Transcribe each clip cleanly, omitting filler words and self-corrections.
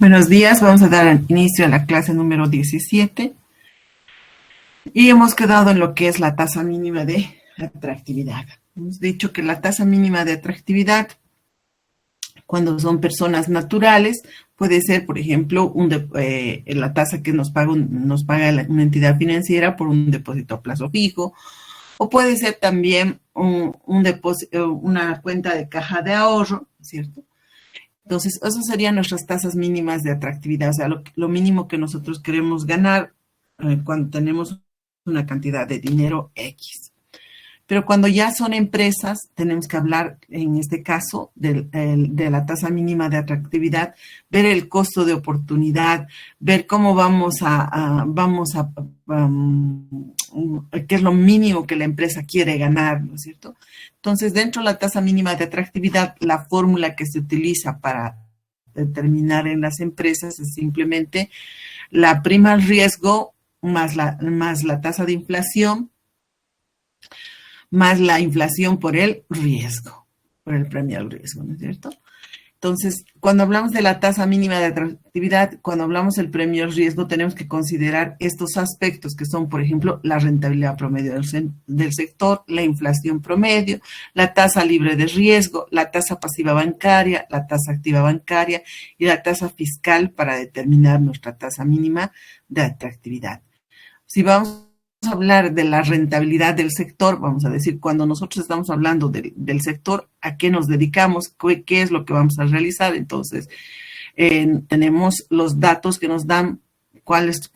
Buenos días, vamos a dar inicio a la clase número 17 y hemos quedado en lo que es la tasa mínima de atractividad. Hemos dicho que la tasa mínima de atractividad, cuando son personas naturales, puede ser, por ejemplo, la tasa que nos paga una entidad financiera por un depósito a plazo fijo, o puede ser también una cuenta de caja de ahorro, ¿cierto? Entonces, esas serían nuestras tasas mínimas de atractividad, o sea, lo mínimo que nosotros queremos ganar cuando tenemos una cantidad de dinero X. Pero cuando ya son empresas, tenemos que hablar, en este caso, de la tasa mínima de atractividad, ver el costo de oportunidad, ver cómo qué es lo mínimo que la empresa quiere ganar, ¿no es cierto? Entonces, dentro de la tasa mínima de atractividad, la fórmula que se utiliza para determinar en las empresas es simplemente la prima al riesgo más la tasa de inflación, más la inflación por el riesgo, por el premio al riesgo, ¿no es cierto? Entonces, cuando hablamos de la tasa mínima de atractividad, cuando hablamos del premio al riesgo, tenemos que considerar estos aspectos que son, por ejemplo, la rentabilidad promedio del sector, la inflación promedio, la tasa libre de riesgo, la tasa pasiva bancaria, la tasa activa bancaria y la tasa fiscal para determinar nuestra tasa mínima de atractividad. Si vamos a hablar de la rentabilidad del sector, vamos a decir, cuando nosotros estamos hablando del sector, ¿a qué nos dedicamos? ¿Qué es lo que vamos a realizar? Entonces, tenemos los datos que nos dan cuál es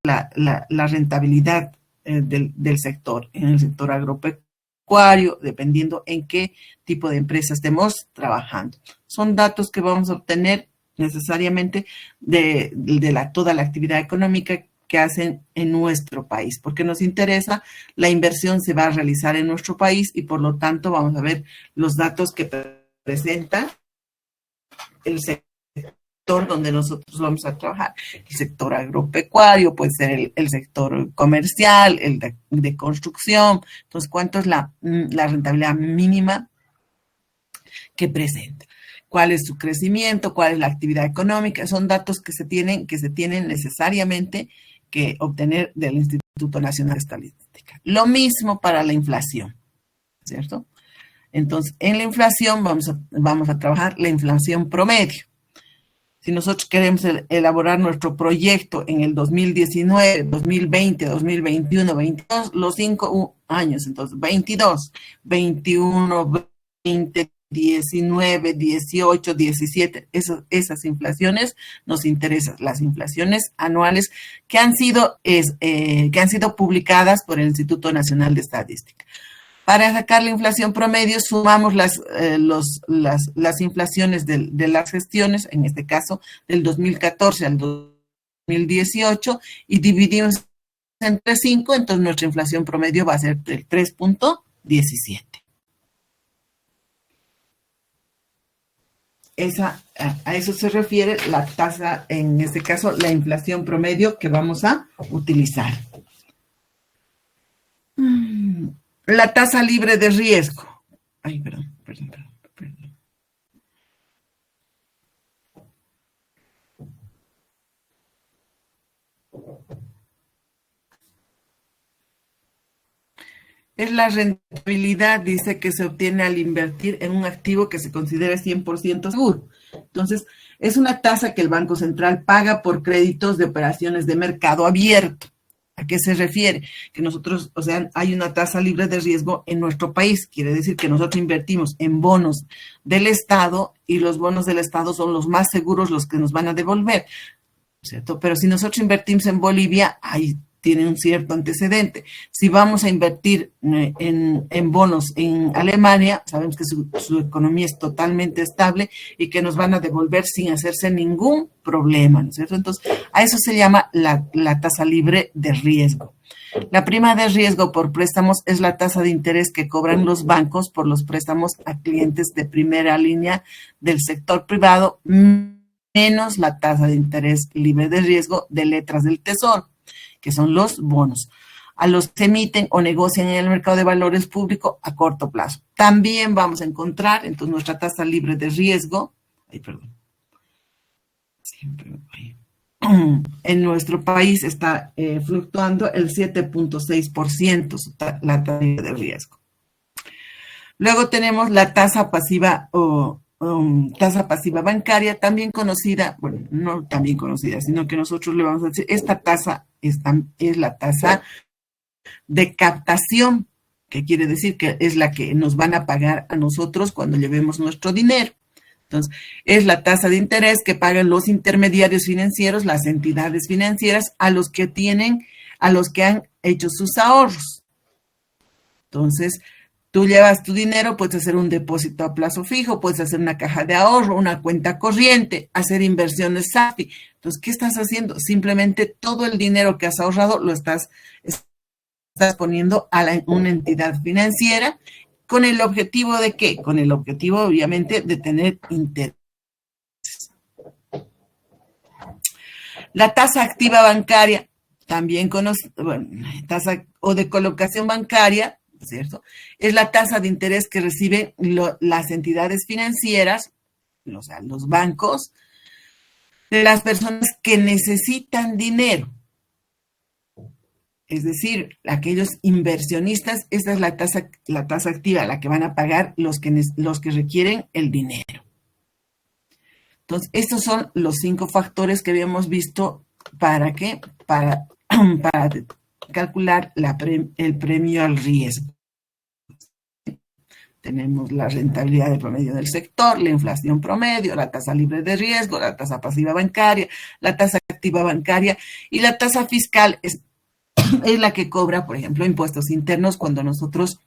la rentabilidad del sector, en el sector agropecuario, dependiendo en qué tipo de empresa estemos trabajando. Son datos que vamos a obtener necesariamente de toda la actividad económica que hacen en nuestro país, porque nos interesa, la inversión se va a realizar en nuestro país y por lo tanto vamos a ver los datos que presenta el sector donde nosotros vamos a trabajar. El sector agropecuario, puede ser el sector comercial, el de construcción. Entonces, ¿cuánto es la rentabilidad mínima que presenta? ¿Cuál es su crecimiento? ¿Cuál es la actividad económica? Son datos que se tienen necesariamente que obtener del Instituto Nacional de Estadística. Lo mismo para la inflación, ¿cierto? Entonces, en la inflación vamos a trabajar la inflación promedio. Si nosotros queremos elaborar nuestro proyecto en el 2019, 2020, 2021, 2022, los 5 años, entonces 22, 21, 20, 19, 18, 17, esas inflaciones nos interesan, las inflaciones anuales que han sido publicadas por el Instituto Nacional de Estadística. Para sacar la inflación promedio, sumamos las inflaciones de las gestiones, en este caso del 2014 al 2018, y dividimos entre 5, entonces nuestra inflación promedio va a ser del 3.17. A eso se refiere la tasa, en este caso, la inflación promedio que vamos a utilizar. La tasa libre de riesgo. Ay, perdón. Es la rentabilidad, dice, que se obtiene al invertir en un activo que se considera 100% seguro. Entonces, es una tasa que el Banco Central paga por créditos de operaciones de mercado abierto. ¿A qué se refiere? Que nosotros, o sea, hay una tasa libre de riesgo en nuestro país. Quiere decir que nosotros invertimos en bonos del Estado y los bonos del Estado son los más seguros, los que nos van a devolver, ¿cierto? Pero si nosotros invertimos en Bolivia, ahí tiene un cierto antecedente. Si vamos a invertir en bonos en Alemania, sabemos que su economía es totalmente estable y que nos van a devolver sin hacerse ningún problema, ¿no es cierto? Entonces, a eso se llama la tasa libre de riesgo. La prima de riesgo por préstamos es la tasa de interés que cobran los bancos por los préstamos a clientes de primera línea del sector privado, menos la tasa de interés libre de riesgo de letras del Tesoro, que son los bonos, a los que se emiten o negocian en el mercado de valores público a corto plazo. También vamos a encontrar, entonces, nuestra tasa libre de riesgo, en nuestro país está fluctuando el 7.6% la tasa de riesgo. Luego tenemos la tasa pasiva o tasa pasiva bancaria, también conocida, bueno, no también conocida, sino que nosotros le vamos a decir, esta tasa es la tasa de captación, que quiere decir que es la que nos van a pagar a nosotros cuando llevemos nuestro dinero. Entonces, es la tasa de interés que pagan los intermediarios financieros, las entidades financieras, a los que han hecho sus ahorros. Entonces, tú llevas tu dinero, puedes hacer un depósito a plazo fijo, puedes hacer una caja de ahorro, una cuenta corriente, hacer inversiones SAFI. Entonces, ¿qué estás haciendo? Simplemente todo el dinero que has ahorrado lo estás poniendo a una entidad financiera. ¿Con el objetivo de qué? Con el objetivo, obviamente, de tener interés. La tasa activa bancaria, también conocida, tasa o de colocación bancaria, ¿cierto? Es la tasa de interés que reciben las entidades financieras, o sea, los bancos, de las personas que necesitan dinero. Es decir, aquellos inversionistas, esta es la tasa activa, la que van a pagar los que requieren el dinero. Entonces, estos son los 5 factores que habíamos visto para calcular el premio al riesgo. Tenemos la rentabilidad de promedio del sector, la inflación promedio, la tasa libre de riesgo, la tasa pasiva bancaria, la tasa activa bancaria y la tasa fiscal es la que cobra, por ejemplo, impuestos internos cuando nosotros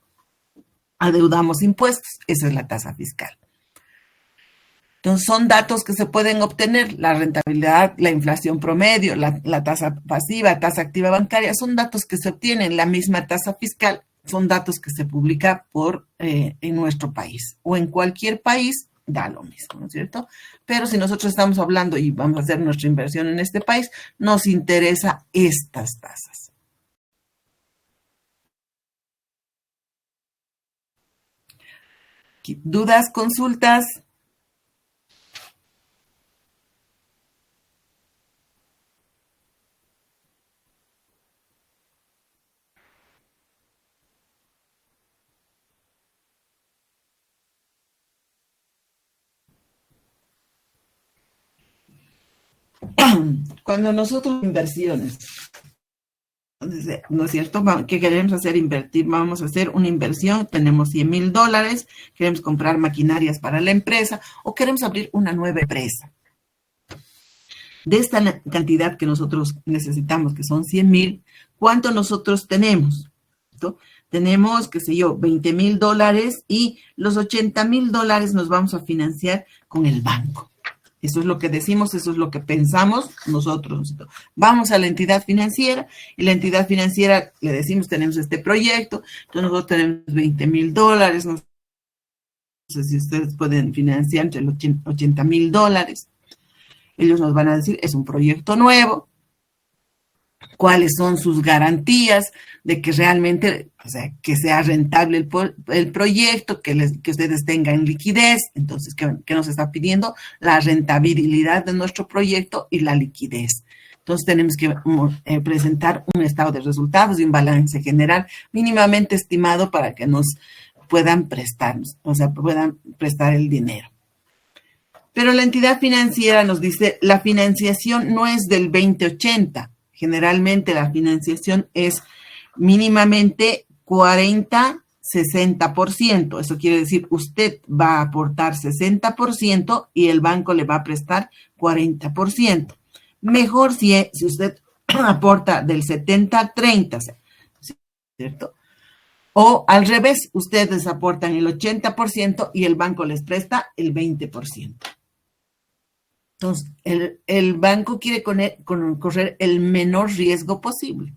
adeudamos impuestos. Esa es la tasa fiscal. Entonces, son datos que se pueden obtener, la rentabilidad, la inflación promedio, la tasa pasiva, tasa activa bancaria, son datos que se obtienen, la misma tasa fiscal, son datos que se publican en nuestro país o en cualquier país, da lo mismo, ¿no es cierto? Pero si nosotros estamos hablando y vamos a hacer nuestra inversión en este país, nos interesa estas tasas. ¿Dudas, consultas? Cuando nosotros inversiones, ¿no es cierto? ¿Qué queremos hacer? Invertir. Vamos a hacer una inversión, tenemos $100,000, queremos comprar maquinarias para la empresa o queremos abrir una nueva empresa. De esta cantidad que nosotros necesitamos, que son 100,000, ¿cuánto nosotros tenemos? ¿Cierto? Tenemos, qué sé yo, $20,000 y los $80,000 nos vamos a financiar con el banco. Eso es lo que decimos, eso es lo que pensamos nosotros. Vamos a la entidad financiera y la entidad financiera le decimos, tenemos este proyecto, entonces nosotros tenemos $20,000, no sé si ustedes pueden financiar entre los $80,000. Ellos nos van a decir, es un proyecto nuevo, cuáles son sus garantías de que realmente, o sea, que sea rentable el proyecto, que ustedes tengan liquidez. Entonces, ¿qué nos está pidiendo? La rentabilidad de nuestro proyecto y la liquidez. Entonces, tenemos que presentar un estado de resultados y un balance general mínimamente estimado para que nos puedan prestarnos, o sea, puedan prestar el dinero. Pero la entidad financiera nos dice, la financiación no es del 20-80. Generalmente la financiación es mínimamente 40-60%. Eso quiere decir, usted va a aportar 60% y el banco le va a prestar 40%. Mejor si usted aporta del 70-30, ¿cierto? O al revés, ustedes aportan el 80% y el banco les presta el 20%. Entonces, el banco quiere correr el menor riesgo posible.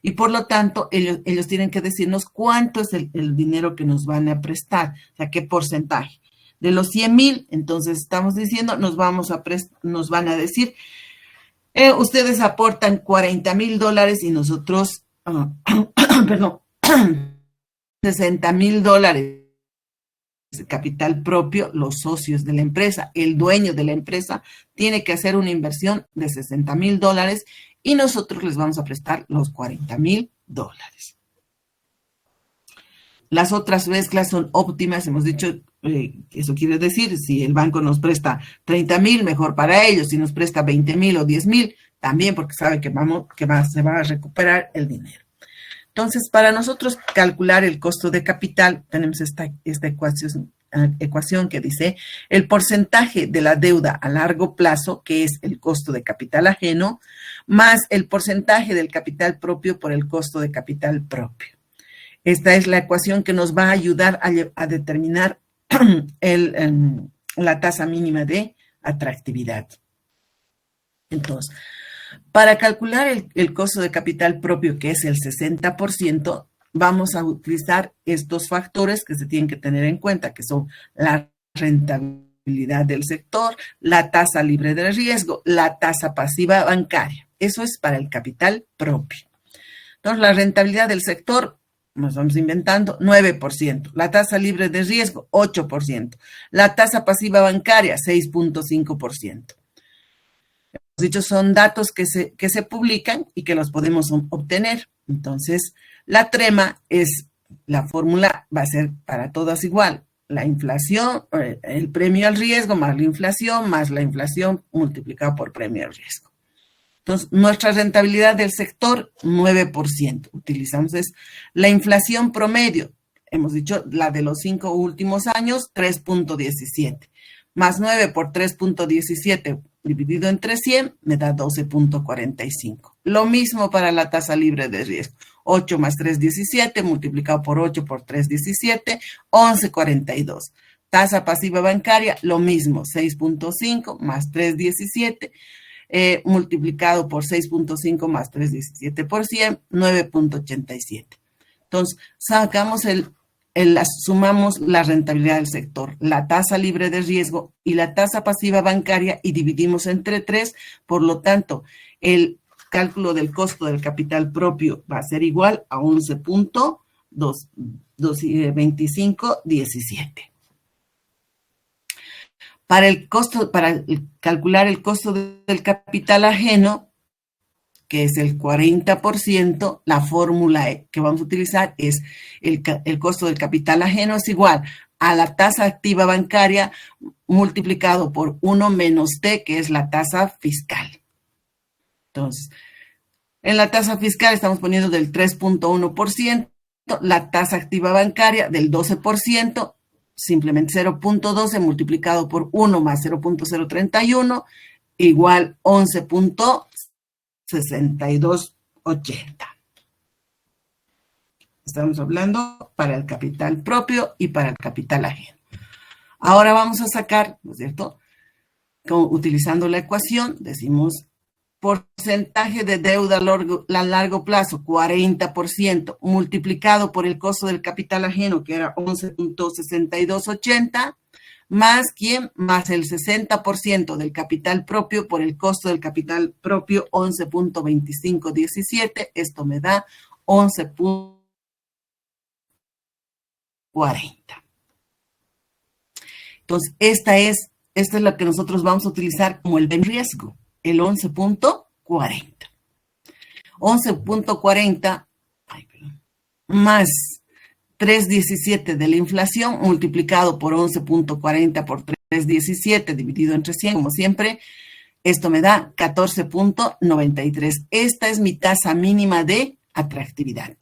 Y por lo tanto, ellos tienen que decirnos cuánto es el dinero que nos van a prestar, o sea, qué porcentaje. De los 100,000, entonces estamos diciendo, nos van a decir, ustedes aportan $40,000 y nosotros, perdón, $60,000 capital propio, los socios de la empresa, el dueño de la empresa, tiene que hacer una inversión de $60,000 y nosotros les vamos a prestar los $40,000. Las otras mezclas son óptimas, hemos dicho, eso quiere decir, si el banco nos presta 30,000, mejor para ellos, si nos presta 20,000 o 10,000, también porque sabe que se va a recuperar el dinero. Entonces, para nosotros calcular el costo de capital, tenemos esta ecuación que dice el porcentaje de la deuda a largo plazo, que es el costo de capital ajeno, más el porcentaje del capital propio por el costo de capital propio. Esta es la ecuación que nos va a ayudar a determinar la tasa mínima de atractividad. Entonces, para calcular el costo de capital propio, que es el 60%, vamos a utilizar estos factores que se tienen que tener en cuenta, que son la rentabilidad del sector, la tasa libre de riesgo, la tasa pasiva bancaria. Eso es para el capital propio. Entonces, la rentabilidad del sector, nos vamos inventando, 9%. La tasa libre de riesgo, 8%. La tasa pasiva bancaria, 6.5%. Dichos son datos que se publican y que los podemos obtener. Entonces, la trema la fórmula va a ser para todas igual. La inflación, el premio al riesgo más la inflación multiplicado por premio al riesgo. Entonces, nuestra rentabilidad del sector, 9%. Utilizamos la inflación promedio. Hemos dicho la de los 5 últimos años, 3.17. Más 9 por 3.17 dividido entre 100 me da 12.45. Lo mismo para la tasa libre de riesgo. 8 más 3.17 multiplicado por 8 por 3.17, 11.42. Tasa pasiva bancaria, lo mismo, 6.5 más 3.17 multiplicado por 6.5 más 3.17 por 100, 9.87. Entonces, sumamos la rentabilidad del sector, la tasa libre de riesgo y la tasa pasiva bancaria y dividimos entre 3. Por lo tanto, el cálculo del costo del capital propio va a ser igual a 11.2517. Para calcular el costo del capital ajeno, que es el 40%, la fórmula que vamos a utilizar es el costo del capital ajeno es igual a la tasa activa bancaria multiplicado por 1 menos T, que es la tasa fiscal. Entonces, en la tasa fiscal estamos poniendo del 3.1%, la tasa activa bancaria del 12%, simplemente 0.12 multiplicado por 1 más 0.031, igual 11.6280. Estamos hablando para el capital propio y para el capital ajeno. Ahora vamos a sacar, ¿no es cierto? Utilizando la ecuación, decimos porcentaje de deuda a largo plazo, 40%, multiplicado por el costo del capital ajeno, que era 11.6280, más ¿quién? Más el 60% del capital propio por el costo del capital propio, 11.2517. Esto me da 11.40. Entonces, esta es la que nosotros vamos a utilizar como el riesgo, el 11.40. 11.40 más 3.17 de la inflación multiplicado por 11.40 por 3.17 dividido entre 100, como siempre, esto me da 14.93. Esta es mi tasa mínima de atractividad.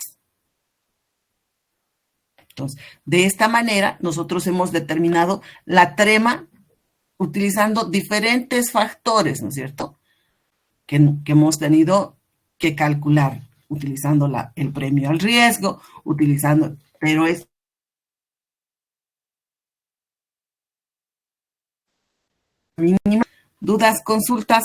Entonces, de esta manera, nosotros hemos determinado la trema utilizando diferentes factores, ¿no es cierto? Que hemos tenido que calcular, utilizando el premio al riesgo, pero es mínima. ¿Dudas, consultas?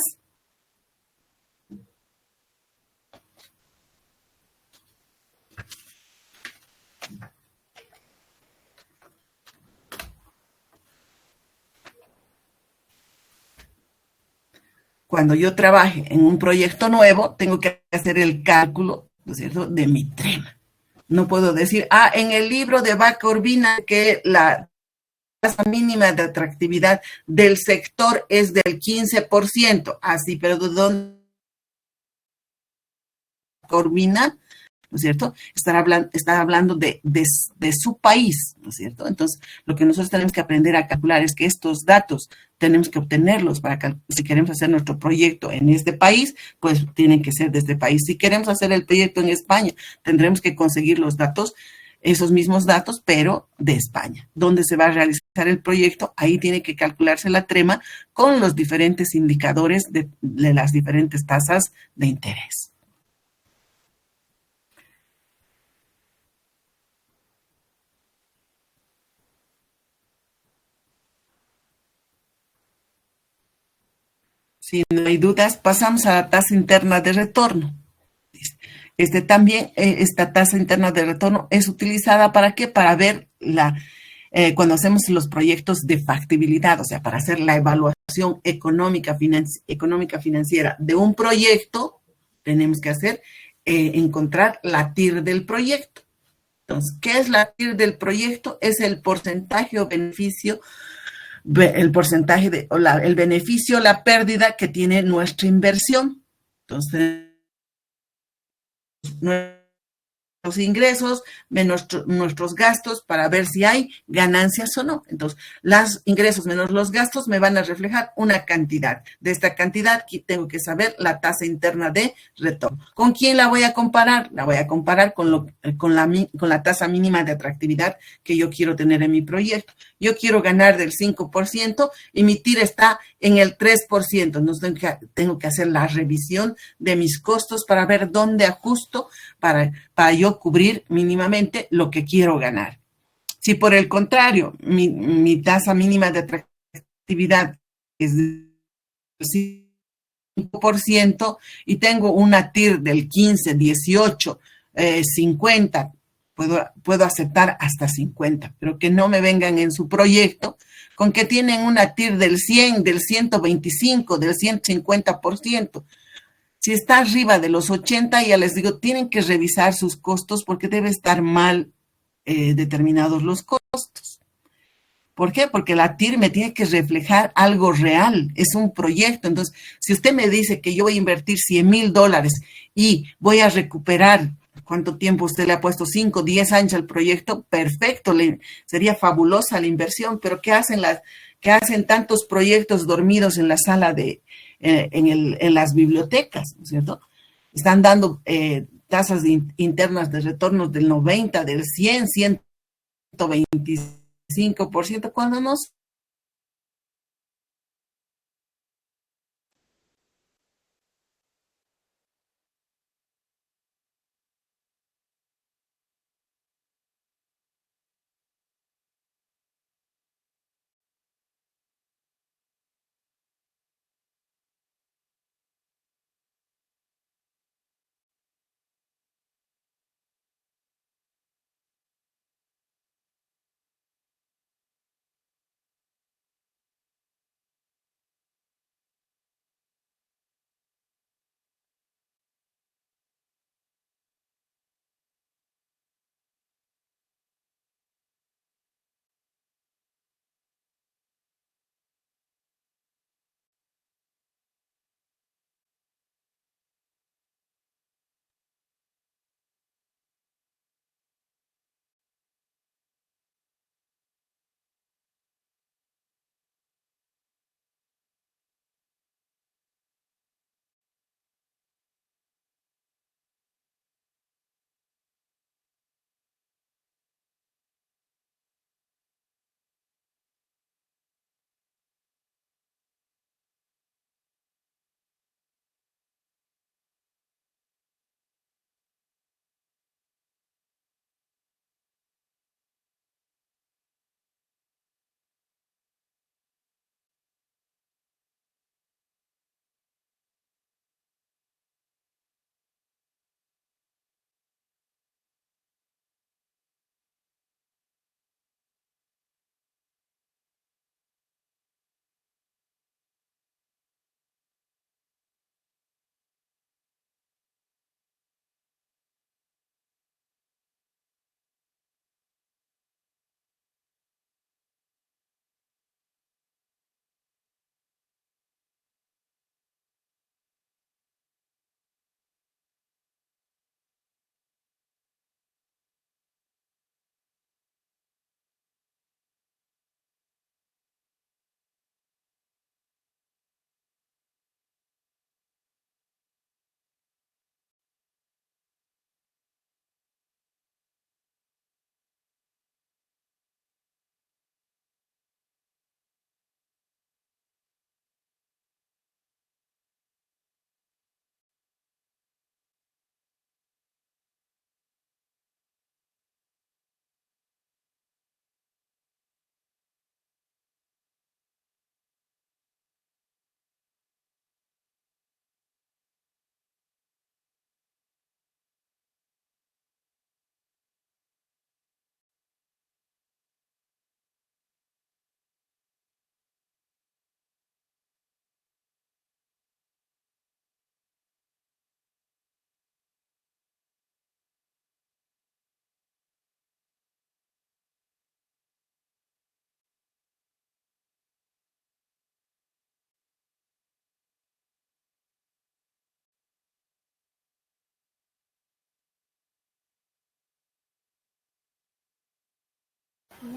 Cuando yo trabaje en un proyecto nuevo, tengo que hacer el cálculo, ¿no es cierto?, de mi trema. No puedo decir, en el libro de Vaca Urbina que la tasa mínima de atractividad del sector es del 15%. Así, pero ¿de dónde Corvina? ¿No es cierto? Estar hablando de su país, ¿no es cierto? Entonces, lo que nosotros tenemos que aprender a calcular es que estos datos tenemos que obtenerlos para si queremos hacer nuestro proyecto en este país, pues tienen que ser de este país. Si queremos hacer el proyecto en España, tendremos que conseguir los datos, esos mismos datos, pero de España. ¿Dónde se va a realizar el proyecto? Ahí tiene que calcularse la trema con los diferentes indicadores de las diferentes tasas de interés. Si no hay dudas, pasamos a la tasa interna de retorno. También esta tasa interna de retorno es utilizada para qué? Para ver cuando hacemos los proyectos de factibilidad, o sea, para hacer la evaluación económica financiera de un proyecto, tenemos que encontrar la TIR del proyecto. Entonces, ¿qué es la TIR del proyecto? Es el porcentaje o beneficio, el porcentaje el beneficio, la pérdida que tiene nuestra inversión. Entonces, los ingresos menos nuestros gastos para ver si hay ganancias o no. Entonces, los ingresos menos los gastos me van a reflejar una cantidad. De esta cantidad tengo que saber la tasa interna de retorno. ¿Con quién la voy a comparar? La voy a comparar con la tasa mínima de atractividad que yo quiero tener en mi proyecto. Yo quiero ganar del 5% y mi TIR está en el 3%. Entonces, tengo que hacer la revisión de mis costos para ver dónde ajusto para yo cubrir mínimamente lo que quiero ganar. Si por el contrario, mi tasa mínima de atractividad es del 5% y tengo una TIR del 15, 18, 50, puedo aceptar hasta 50, pero que no me vengan en su proyecto con que tienen una TIR del 100, del 125, del 150%. Si está arriba de los 80, ya les digo, tienen que revisar sus costos porque debe estar mal determinados los costos. ¿Por qué? Porque la TIR me tiene que reflejar algo real, es un proyecto. Entonces, si usted me dice que yo voy a invertir $100,000 y voy a recuperar, ¿cuánto tiempo usted le ha puesto? 5, 10 años al proyecto, perfecto, sería fabulosa la inversión, pero ¿qué hacen tantos proyectos dormidos en la sala en las bibliotecas, ¿no es cierto? Están dando tasas internas de retornos del 90, del 100, 125%, cuando no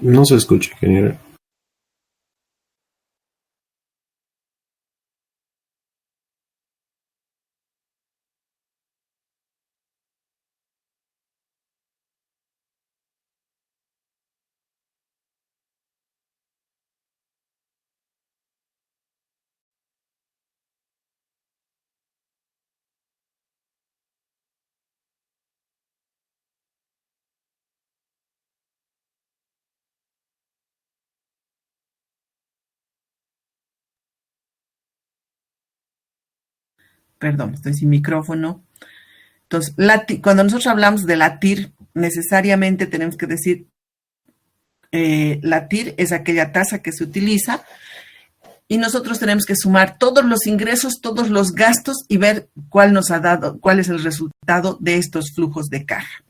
No se escucha, ingeniero. Perdón, estoy sin micrófono. Entonces, cuando nosotros hablamos de la TIR, necesariamente tenemos que decir, la TIR es aquella tasa que se utiliza y nosotros tenemos que sumar todos los ingresos, todos los gastos y ver cuál nos ha dado, cuál es el resultado de estos flujos de caja.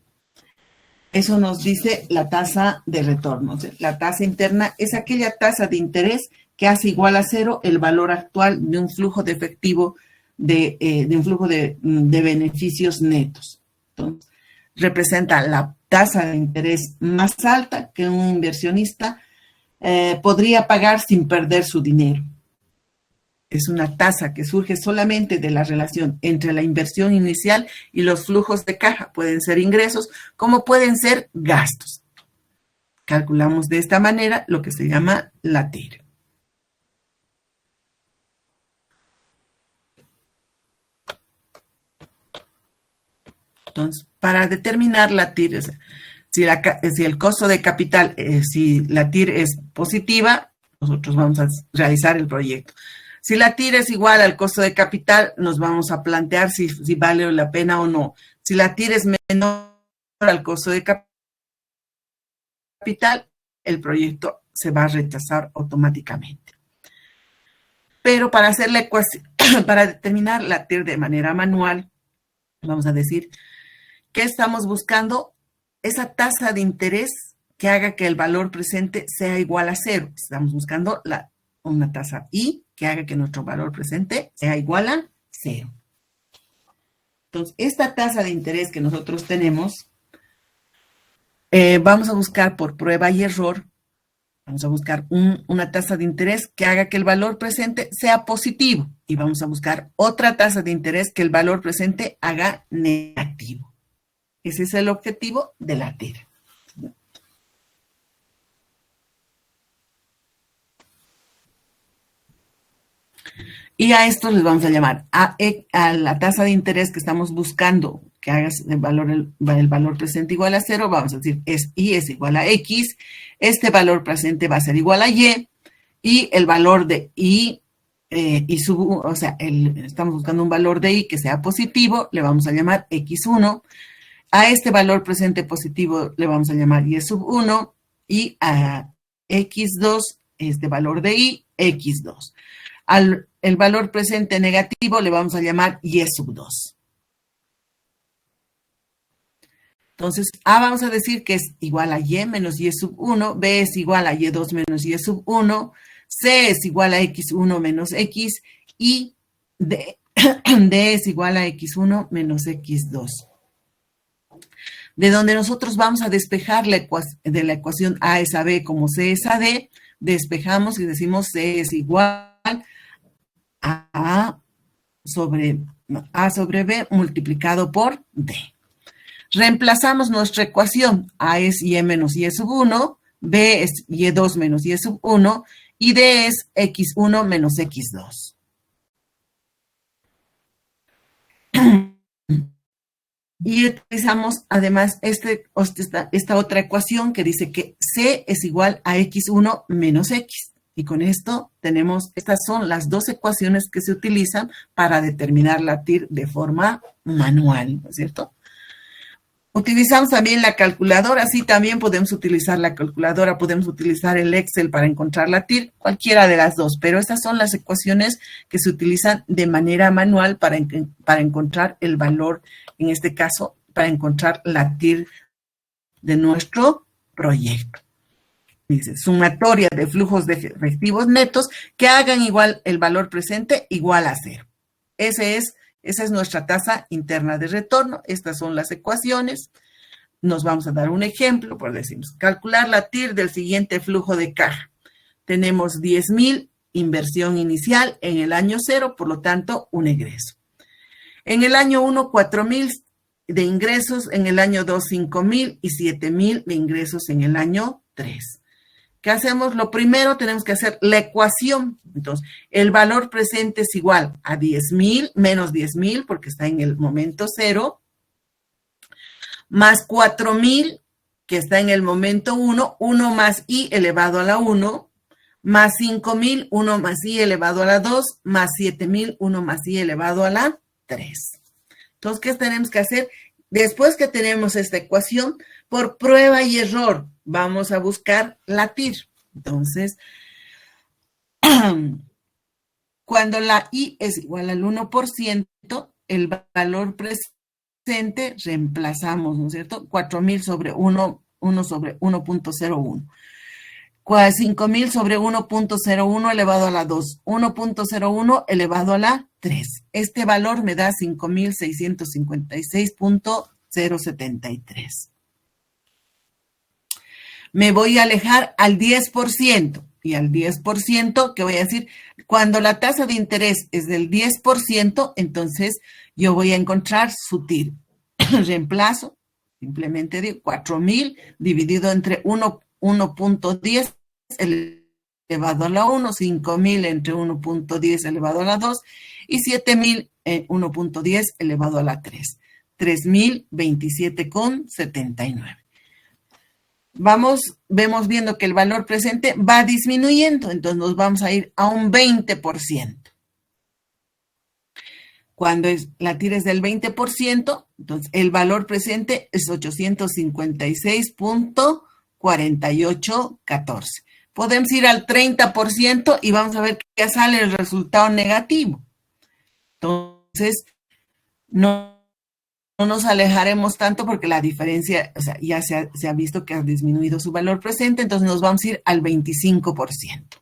Eso nos dice la tasa de retorno. La tasa interna es aquella tasa de interés que hace igual a cero el valor actual de un flujo de efectivo, de un flujo de beneficios netos. Entonces, representa la tasa de interés más alta que un inversionista podría pagar sin perder su dinero. Es una tasa que surge solamente de la relación entre la inversión inicial y los flujos de caja. Pueden ser ingresos como pueden ser gastos. Calculamos de esta manera lo que se llama la TIR. Entonces, para determinar la TIR, si el costo de capital, si la TIR es positiva, nosotros vamos a realizar el proyecto. Si la TIR es igual al costo de capital, nos vamos a plantear si vale la pena o no. Si la TIR es menor al costo de capital, el proyecto se va a rechazar automáticamente. Pero para hacer la ecuación, para determinar la TIR de manera manual, vamos a decir que estamos buscando esa tasa de interés que haga que el valor presente sea igual a cero. Estamos buscando una tasa I que haga que nuestro valor presente sea igual a cero. Entonces, esta tasa de interés que nosotros tenemos, vamos a buscar por prueba y error, vamos a buscar una tasa de interés que haga que el valor presente sea positivo y vamos a buscar otra tasa de interés que el valor presente haga negativo. Ese es el objetivo de la TIR. Y a esto les vamos a llamar a la tasa de interés que estamos buscando que haga el valor presente igual a cero, vamos a decir Y es igual a X, este valor presente va a ser igual a Y, y el valor de Y, estamos buscando un valor de Y que sea positivo, le vamos a llamar X1, a este valor presente positivo le vamos a llamar Y sub 1, y a X2, este valor de Y, X2. El valor presente negativo le vamos a llamar Y sub 2. Entonces, A vamos a decir que es igual a Y menos Y sub 1, B es igual a Y2 menos Y sub 1, C es igual a X1 menos X, y D es igual a X1 menos X2. De donde nosotros vamos a despejar de la ecuación A es a B como C es a D, despejamos y decimos C es igual a A sobre B multiplicado por D. Reemplazamos nuestra ecuación. A es Y menos Y sub 1, B es Y2 menos Y sub 1 y D es X1 menos X2. Y utilizamos además esta otra ecuación que dice que C es igual a X1 menos X. Y con esto estas son las dos ecuaciones que se utilizan para determinar la TIR de forma manual, ¿no es cierto? Utilizamos también la calculadora, sí, también podemos utilizar la calculadora, podemos utilizar el Excel para encontrar la TIR, cualquiera de las dos, pero estas son las ecuaciones que se utilizan de manera manual para encontrar el valor, en este caso, para encontrar la TIR de nuestro proyecto. Dice, sumatoria de flujos de efectivos netos que hagan igual el valor presente igual a cero. Esa es nuestra tasa interna de retorno. Estas son las ecuaciones. nos vamos a dar un ejemplo, por decirnos, calcular la TIR del siguiente flujo de caja. Tenemos 10,000 inversión inicial en el año 0, por lo tanto, un egreso. En el año 1, 4,000 de ingresos, en el año 2, 5,000 y 7,000 de ingresos en el año 3. ¿Qué hacemos? Lo primero tenemos que hacer la ecuación. Entonces, el valor presente es igual a 10,000 menos 10,000 porque está en el momento 0, más 4,000 que está en el momento 1, 1 más i elevado a la 1, más 5,000, 1 más i elevado a la 2, más 7,000, 1 más i elevado a la 3. Entonces, ¿qué tenemos que hacer? Después que tenemos esta ecuación, por prueba y error, vamos a buscar la TIR. Entonces, cuando la I es igual al 1%, el valor presente reemplazamos, ¿no es cierto? 4,000 sobre 1 sobre 1.01. 5,000 sobre 1.01 elevado a la 2, 1.01 elevado a la 3. Este valor me da 5,656.073. Me voy a alejar al 10%. Y al 10%, ¿qué voy a decir? Cuando la tasa de interés es del 10%, entonces yo voy a encontrar su TIR. Reemplazo, simplemente digo 4,000 dividido entre 1.10 elevado a la 1, 5,000 entre 1.10 elevado a la 2 y 7,000 1.10 elevado a la 3. 3,027,79. Vemos viendo que el valor presente va disminuyendo, entonces nos vamos a ir a un 20%. Cuando la TIR es del 20%, entonces el valor presente es 856.4814. Podemos ir al 30% y vamos a ver que ya sale el resultado negativo. Entonces, no nos alejaremos tanto porque la diferencia, o sea, ya se ha visto que ha disminuido su valor presente, entonces nos vamos a ir al 25%.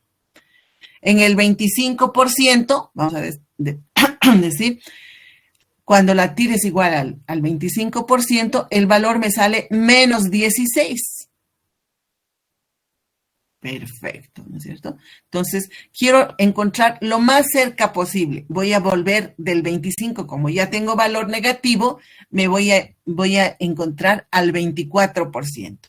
En el 25%, vamos a decir, cuando la TIR es igual al 25%, el valor me sale menos 16. Perfecto, ¿no es cierto? Entonces, quiero encontrar lo más cerca posible. Voy a volver del 25, como ya tengo valor negativo, me voy a encontrar al 24%.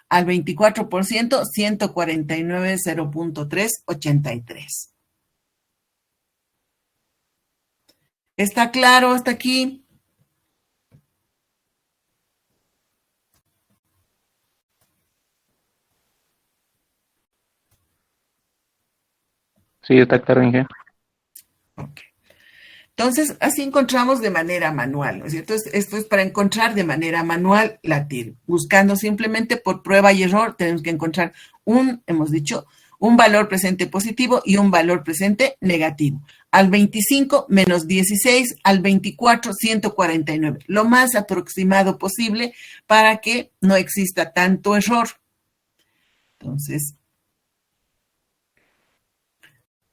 Al 24%, 149, 0.383. ¿Está claro hasta aquí? Sí, está claro, Inge. Ok. Entonces, así encontramos de manera manual, ¿no es cierto? Esto es para encontrar de manera manual la TIR. Buscando simplemente por prueba y error, tenemos que encontrar hemos dicho, un valor presente positivo y un valor presente negativo. Al 25, menos 16, al 24, 149. Lo más aproximado posible para que no exista tanto error. Entonces,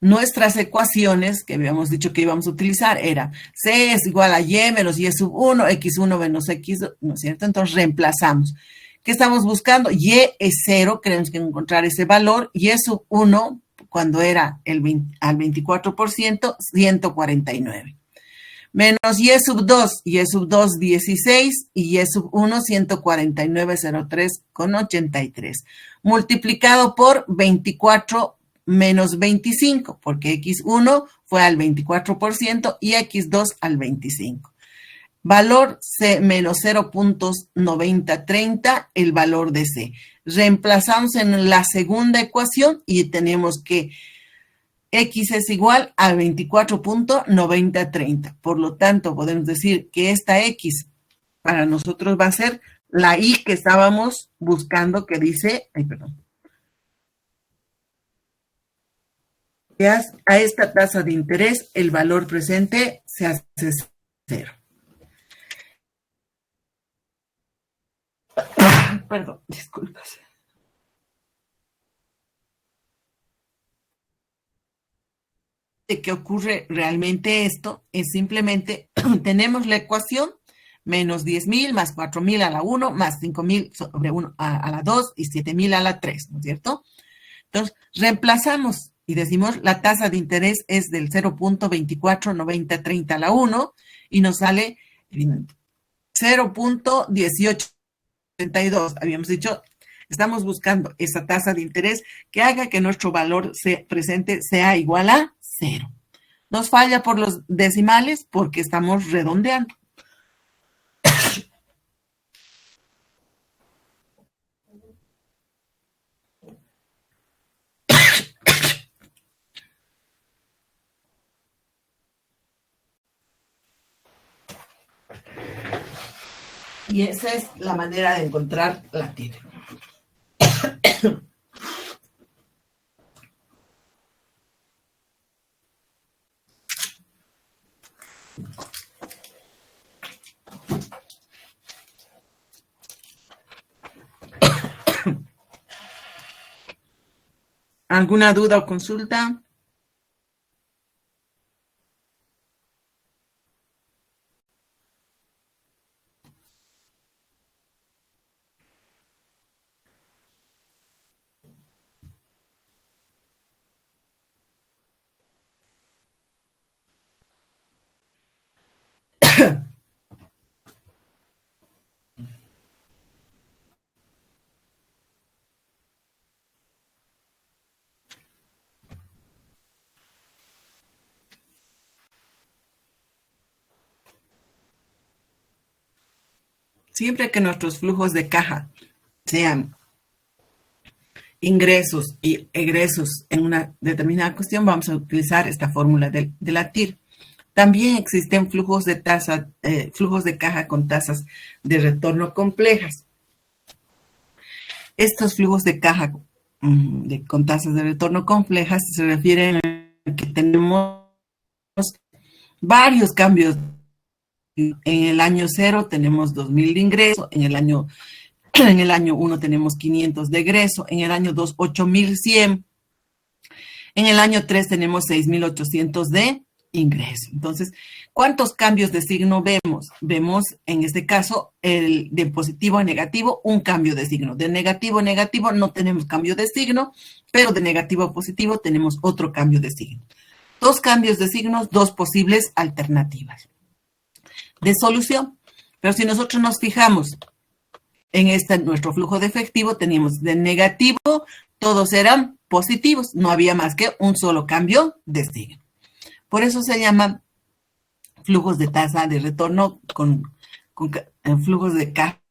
nuestras ecuaciones que habíamos dicho que íbamos a utilizar era C es igual a Y menos Y sub 1, X1 menos X2, ¿no es cierto? Entonces reemplazamos. ¿Qué estamos buscando? Y es 0, tenemos que encontrar ese valor. Y sub 1, cuando era al 24%, 149. Menos Y sub 2, 16 y Y sub 1, 149,03,83. Multiplicado por 24 menos 25, porque X1 fue al 24% y X2 al 25%. Valor C menos 0.9030, el valor de C. Reemplazamos en la segunda ecuación y tenemos que X es igual a 24.9030. Por lo tanto, podemos decir que esta X para nosotros va a ser la Y que estábamos buscando, que dice, a esta tasa de interés, el valor presente se hace 0. Perdón, disculpas. ¿De qué ocurre realmente esto? Es simplemente, tenemos la ecuación, menos 10.000 más 4.000 a la 1 más 5.000 sobre 1 a la 2 y 7.000 a la 3, ¿no es cierto? Entonces, reemplazamos y decimos la tasa de interés es del 0.249030 a la 1 y nos sale 0.1832. Habíamos dicho, estamos buscando esa tasa de interés que haga que nuestro valor presente sea igual a 0. Nos falla por los decimales porque estamos redondeando. Y esa es la manera de encontrar la TIR. ¿Alguna duda o consulta? Siempre que nuestros flujos de caja sean ingresos y egresos en una determinada cuestión, vamos a utilizar esta fórmula de la TIR. También existen flujos de caja con tasas de retorno complejas. Estos flujos de caja con tasas de retorno complejas se refieren a que tenemos varios cambios. En el año 0 tenemos 2.000 de ingreso, en el año 1 tenemos 500 de egreso, en el año 2, 8.100, en el año 3 tenemos 6.800 de ingreso. Entonces, ¿cuántos cambios de signo vemos? Vemos, en este caso, de positivo a negativo, un cambio de signo. De negativo a negativo no tenemos cambio de signo, pero de negativo a positivo tenemos otro cambio de signo. Dos cambios de signos, dos posibles alternativas de solución. Pero si nosotros nos fijamos en nuestro flujo de efectivo, teníamos de negativo, todos eran positivos, no había más que un solo cambio de signo. Por eso se llaman flujos de tasa de retorno flujos de caja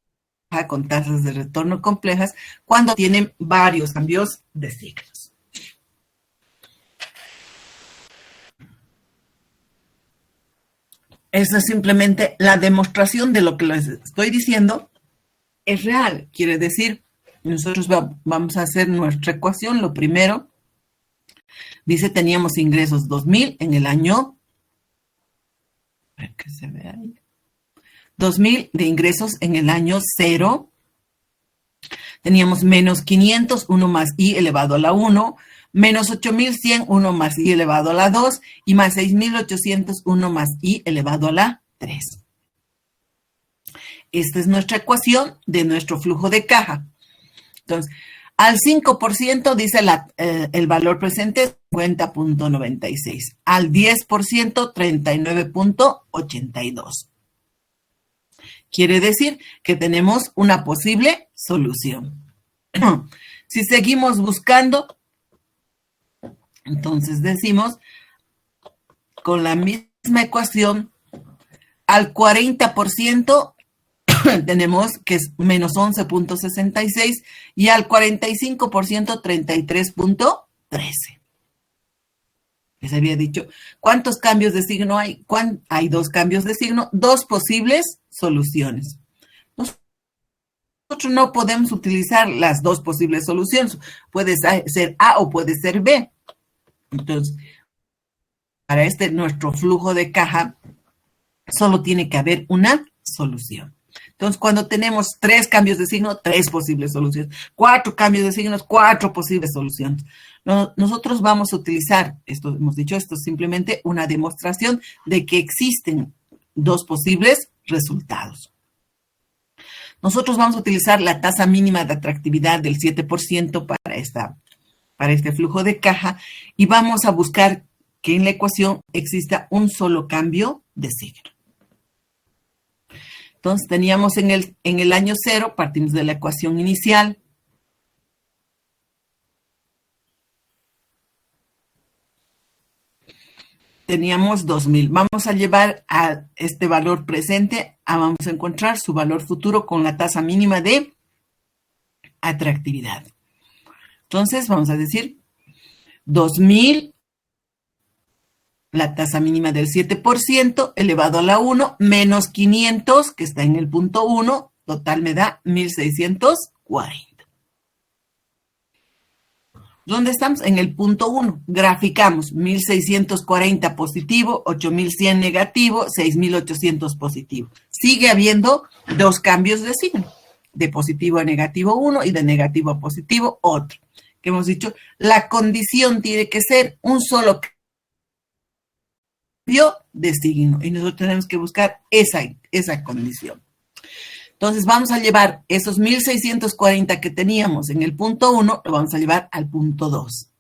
con tasas de retorno complejas cuando tienen varios cambios de signos. Esa es simplemente la demostración de lo que les estoy diciendo. Es real, quiere decir, nosotros vamos a hacer nuestra ecuación. Lo primero, dice, teníamos ingresos 2.000 en el año, para que se vea ahí, 2.000 de ingresos en el año 0. Teníamos menos 500, 1 más i elevado a la 1, menos 8.100, 1 más i elevado a la 2, y más 6.800, 1 más i elevado a la 3. Esta es nuestra ecuación de nuestro flujo de caja. Entonces, al 5% dice el valor presente 50.96. Al 10%, 39.82. Quiere decir que tenemos una posible solución. Si seguimos buscando, entonces decimos, con la misma ecuación, al 40% tenemos que es menos 11.66 y al 45% 33.13. Les había dicho, ¿cuántos cambios de signo hay? Hay dos cambios de signo, dos posibles soluciones. Nosotros no podemos utilizar las dos posibles soluciones. Puede ser A o puede ser B. Entonces, para nuestro flujo de caja, solo tiene que haber una solución. Entonces, cuando tenemos 3 cambios de signo, 3 posibles soluciones. 4 cambios de signos, 4 posibles soluciones. Nosotros vamos a utilizar, hemos dicho, esto es simplemente una demostración de que existen 2 posibles resultados. Nosotros vamos a utilizar la tasa mínima de atractividad del 7% para este flujo de caja y vamos a buscar que en la ecuación exista un solo cambio de signo. Entonces teníamos en el año 0, partimos de la ecuación inicial. Teníamos 2000. Vamos a llevar a este valor presente, vamos a encontrar su valor futuro con la tasa mínima de atractividad. Entonces vamos a decir 2000, la tasa mínima del 7% elevado a la 1, menos 500, que está en el punto 1, total me da 1640. ¿Dónde estamos? En el punto 1. Graficamos 1640 positivo, 8100 negativo, 6800 positivo. Sigue habiendo dos cambios de signo, de positivo a negativo 1 y de negativo a positivo otro. Que hemos dicho, la condición tiene que ser un solo cambio de signo y nosotros tenemos que buscar esa condición. Entonces vamos a llevar esos 1640 que teníamos en el punto 1, lo vamos a llevar al punto 2.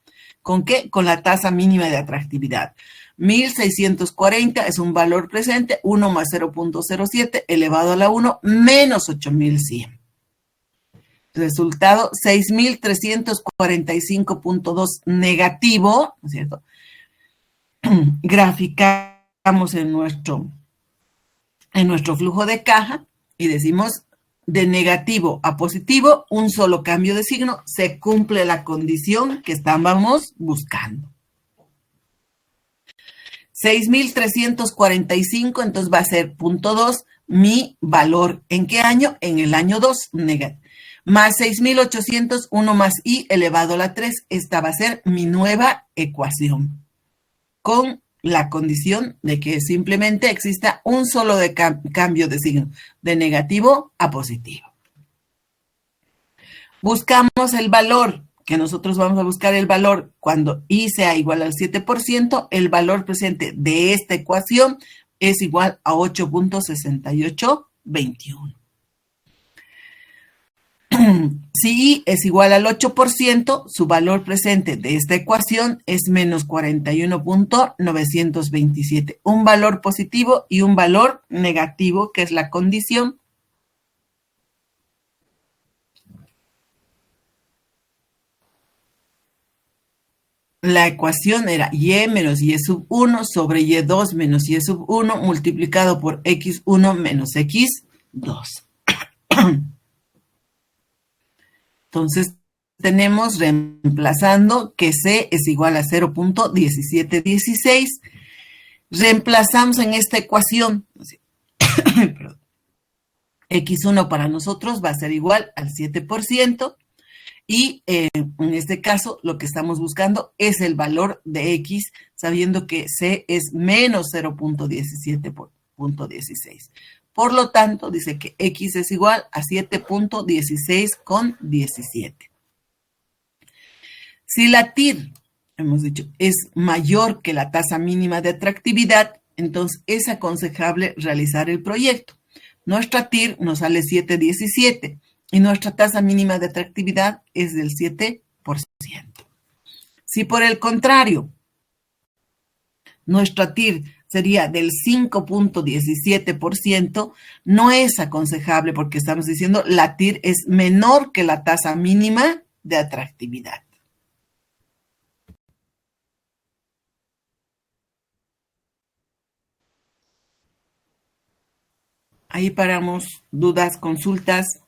¿Con qué? Con la tasa mínima de atractividad. 1640 es un valor presente, 1 más 0.07 elevado a la 1 menos 8100. Resultado 6345.2 negativo, ¿no es cierto? Graficamos en nuestro flujo de caja. Y decimos, de negativo a positivo, un solo cambio de signo, se cumple la condición que estábamos buscando. 6.345, entonces va a ser punto 2, mi valor. ¿En qué año? En el año 2, más 6.800, 1 más i elevado a la 3, esta va a ser mi nueva ecuación. Con la condición de que simplemente exista un solo cambio de signo, de negativo a positivo. Buscamos el valor, que nosotros vamos a buscar el valor cuando i sea igual al 7%, el valor presente de esta ecuación es igual a 8.6821. Si i es igual al 8%, su valor presente de esta ecuación es menos 41.927. Un valor positivo y un valor negativo, que es la condición. La ecuación era y menos y sub 1 sobre y2 menos y sub 1 multiplicado por x1 menos x2. Entonces, tenemos reemplazando que C es igual a 0.1716. Reemplazamos en esta ecuación. X1 para nosotros va a ser igual al 7%. Y en este caso, lo que estamos buscando es el valor de X, sabiendo que C es menos 0.17.16. Por lo tanto, dice que X es igual a 7.16 con 17. Si la TIR, hemos dicho, es mayor que la tasa mínima de atractividad, entonces es aconsejable realizar el proyecto. Nuestra TIR nos sale 7.17 y nuestra tasa mínima de atractividad es del 7%. Si por el contrario, nuestra TIR sería del 5.17%, no es aconsejable porque estamos diciendo la TIR es menor que la tasa mínima de atractividad. Ahí paramos. ¿Dudas, consultas?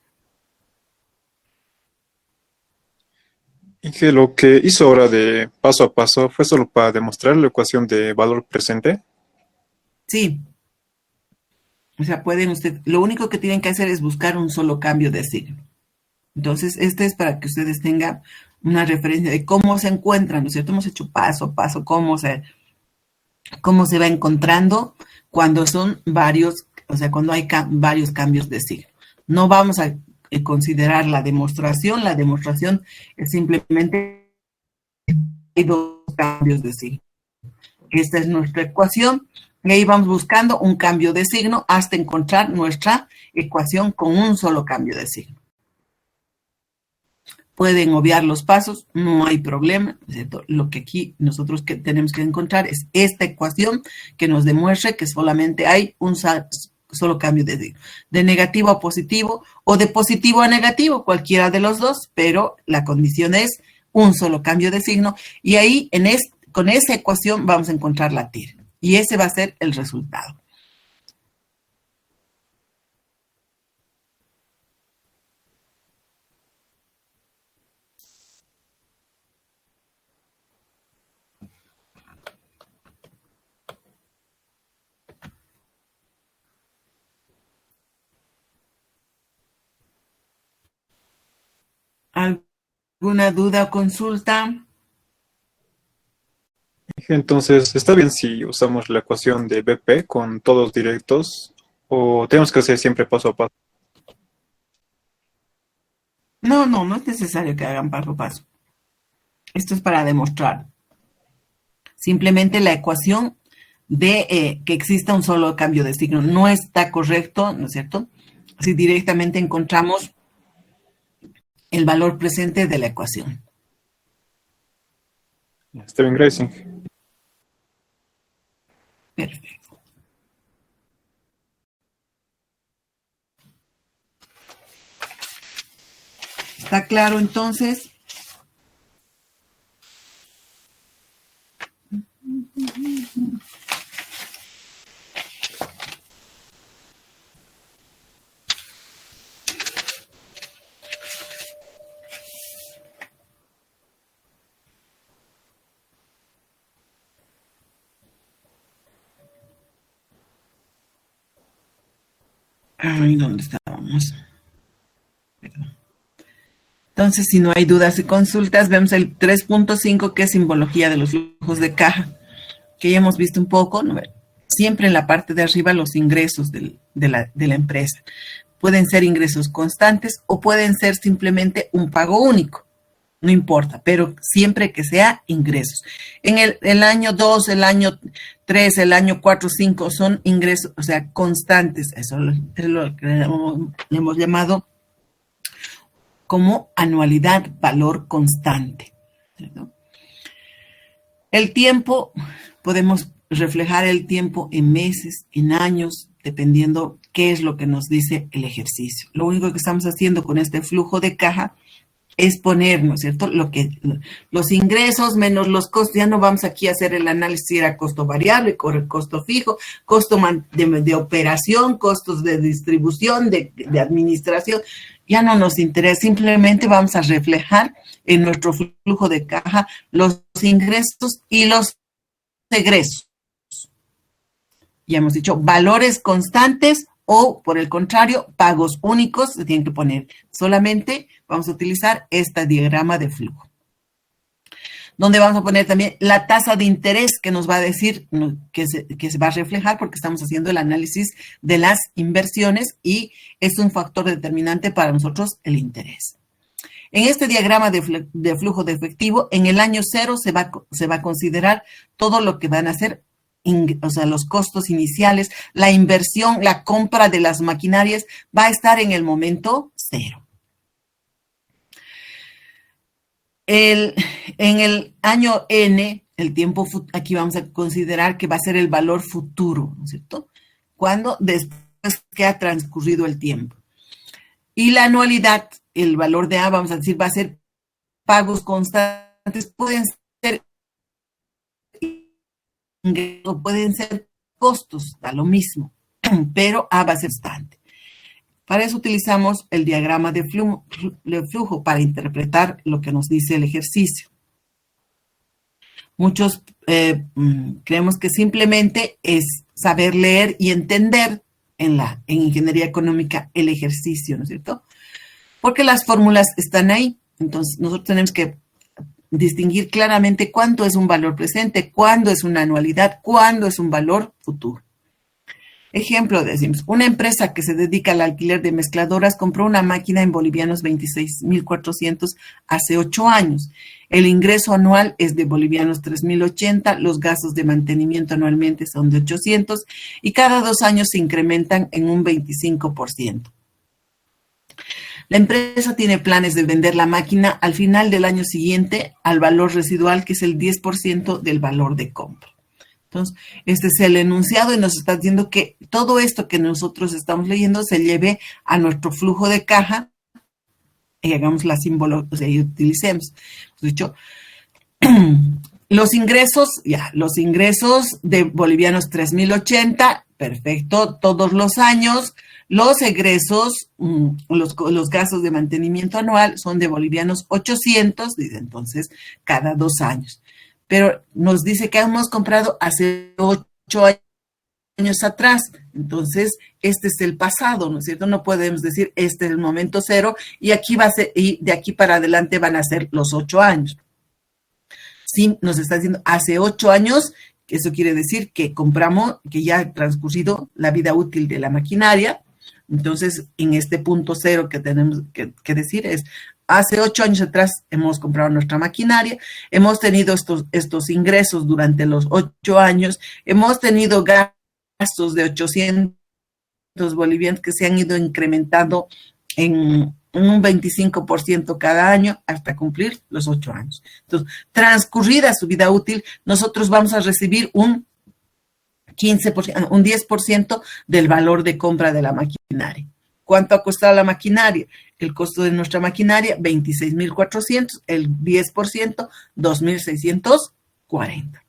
Y que lo que hizo ahora de paso a paso fue solo para demostrar la ecuación de valor presente. Sí. O sea, lo único que tienen que hacer es buscar un solo cambio de signo. Entonces, este es para que ustedes tengan una referencia de cómo se encuentran, ¿no es cierto? Hemos hecho paso a paso cómo se va encontrando cuando son varios, o sea, cuando hay varios cambios de signo. No vamos a considerar la demostración es simplemente hay dos cambios de signo. Esta es nuestra ecuación, Y ahí vamos buscando un cambio de signo hasta encontrar nuestra ecuación con un solo cambio de signo. Pueden obviar los pasos, no hay problema, ¿cierto? Lo que aquí nosotros tenemos que encontrar es esta ecuación que nos demuestre que solamente hay un solo cambio de signo, de negativo a positivo o de positivo a negativo, cualquiera de los dos, pero la condición es un solo cambio de signo y ahí con esa ecuación vamos a encontrar la TIR y ese va a ser el resultado. ¿Alguna duda o consulta? Entonces, ¿está bien si usamos la ecuación de BP con todos directos o tenemos que hacer siempre paso a paso? No es necesario que hagan paso a paso. Esto es para demostrar. Simplemente la ecuación de que exista un solo cambio de signo no está correcto, ¿no es cierto? Si directamente encontramos el valor presente de la ecuación. Está bien, gracias. Perfecto. ¿Está claro entonces? Ay, ¿dónde estábamos? Perdón. Entonces, si no hay dudas y consultas, vemos el 3.5, que es simbología de los flujos de caja, que ya hemos visto un poco, ¿no? Siempre en la parte de arriba los ingresos de la empresa. Pueden ser ingresos constantes o pueden ser simplemente un pago único. No importa, pero siempre que sea ingresos. En el año 2, el año 3, el año 4, 5 son ingresos, o sea, constantes. Eso es lo que le hemos llamado como anualidad, valor constante, ¿cierto? El tiempo, podemos reflejar el tiempo en meses, en años, dependiendo qué es lo que nos dice el ejercicio. Lo único que estamos haciendo con este flujo de caja es poner, ¿no es cierto?, los ingresos menos los costos. Ya no vamos aquí a hacer el análisis si era costo variable, costo fijo, costo de operación, costos de distribución, de administración. Ya no nos interesa, simplemente vamos a reflejar en nuestro flujo de caja los ingresos y los egresos. Ya hemos dicho valores constantes o, por el contrario, pagos únicos. Se tienen que poner solamente, vamos a utilizar este diagrama de flujo, donde vamos a poner también la tasa de interés que nos va a decir que se va a reflejar porque estamos haciendo el análisis de las inversiones y es un factor determinante para nosotros el interés. En este diagrama de flujo de efectivo, en el año 0 se va a considerar todo lo que van a hacer, o sea, los costos iniciales, la inversión, la compra de las maquinarias va a estar en el momento 0. En el año N, el tiempo, aquí vamos a considerar que va a ser el valor futuro, ¿no es cierto? Cuando después que ha transcurrido el tiempo. Y la anualidad, el valor de A, vamos a decir, va a ser pagos constantes, pueden ser ingresos, pueden ser costos, da lo mismo, pero A va a ser constante. Para eso utilizamos el diagrama de flujo para interpretar lo que nos dice el ejercicio. Muchos creemos que simplemente es saber leer y entender en ingeniería económica el ejercicio, ¿no es cierto? Porque las fórmulas están ahí. Entonces, nosotros tenemos que distinguir claramente cuánto es un valor presente, cuándo es una anualidad, cuándo es un valor futuro. Ejemplo, decimos, una empresa que se dedica al alquiler de mezcladoras compró una máquina en bolivianos 26.400 hace 8 años. El ingreso anual es de bolivianos 3.080, los gastos de mantenimiento anualmente son de 800 y cada 2 años se incrementan en un 25%. La empresa tiene planes de vender la máquina al final del año siguiente al valor residual, que es el 10% del valor de compra. Entonces, este es el enunciado y nos está diciendo que todo esto que nosotros estamos leyendo se lleve a nuestro flujo de caja y hagamos la simbología y utilicemos. Dicho, los ingresos de bolivianos 3.080, perfecto, todos los años. Los egresos, los gastos de mantenimiento anual son de bolivianos 800, dice entonces, cada 2 años. Pero nos dice que hemos comprado hace 8 años atrás. Entonces, este es el pasado, ¿no es cierto? No podemos decir, este es el momento cero y aquí va a ser, y de aquí para adelante van a ser los 8 años. Sí, nos está diciendo hace 8 años, eso quiere decir que compramos, que ya ha transcurrido la vida útil de la maquinaria. Entonces, en este punto cero que tenemos que decir es, hace 8 años atrás hemos comprado nuestra maquinaria, hemos tenido estos ingresos durante los 8 años, hemos tenido gastos de 800 bolivianos que se han ido incrementando en un 25% cada año hasta cumplir los 8 años. Entonces, transcurrida su vida útil, nosotros vamos a recibir un 15%, un 10% del valor de compra de la maquinaria. ¿Cuánto ha costado la maquinaria? El costo de nuestra maquinaria, 26.400, el 10%, 2.640.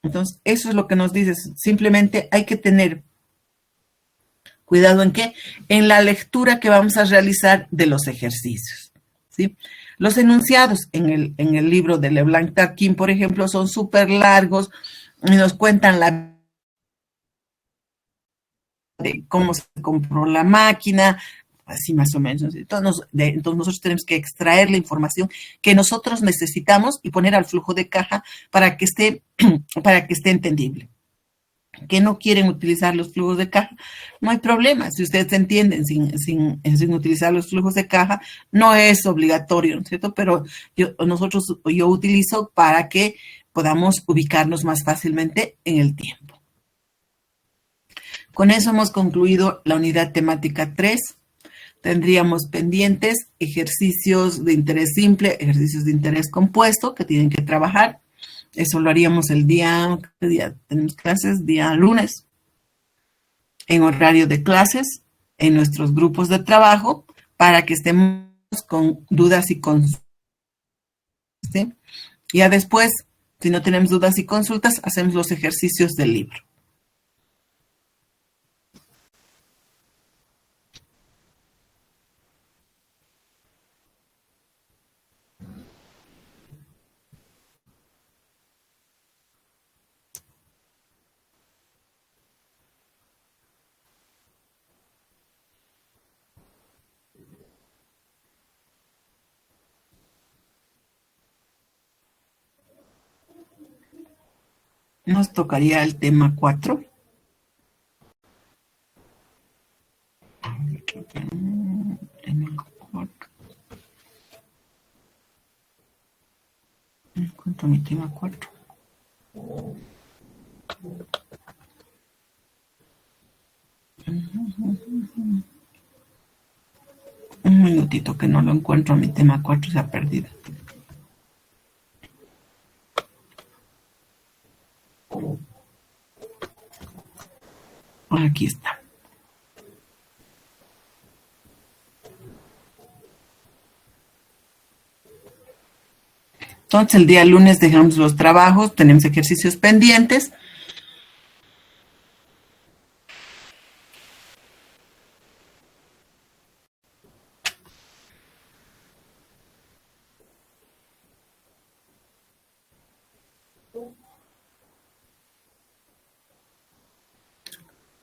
Entonces, eso es lo que nos dice. Simplemente hay que tener cuidado en qué, en la lectura que vamos a realizar de los ejercicios, ¿sí? Los enunciados en el libro de Leblanc-Tarquin, por ejemplo, son súper largos y nos cuentan de cómo se compró la máquina, así más o menos. Entonces nosotros tenemos que extraer la información que nosotros necesitamos y poner al flujo de caja para que esté entendible. Que no quieren utilizar los flujos de caja, no hay problema. Si ustedes entienden sin utilizar los flujos de caja, no es obligatorio, ¿no es cierto? Pero yo utilizo para que podamos ubicarnos más fácilmente en el tiempo. Con eso hemos concluido la unidad temática 3. Tendríamos pendientes ejercicios de interés simple, ejercicios de interés compuesto que tienen que trabajar. Eso lo haríamos el día, ¿qué día tenemos clases? Día lunes, en horario de clases, en nuestros grupos de trabajo, para que estemos con dudas y consultas, ¿sí? Ya después, si no tenemos dudas y consultas, hacemos los ejercicios del libro. Nos tocaría el tema 4. Encuentro mi tema 4. Un minutito que no lo encuentro, mi tema 4 se ha perdido. Aquí está. Entonces, el día lunes dejamos los trabajos, tenemos ejercicios pendientes.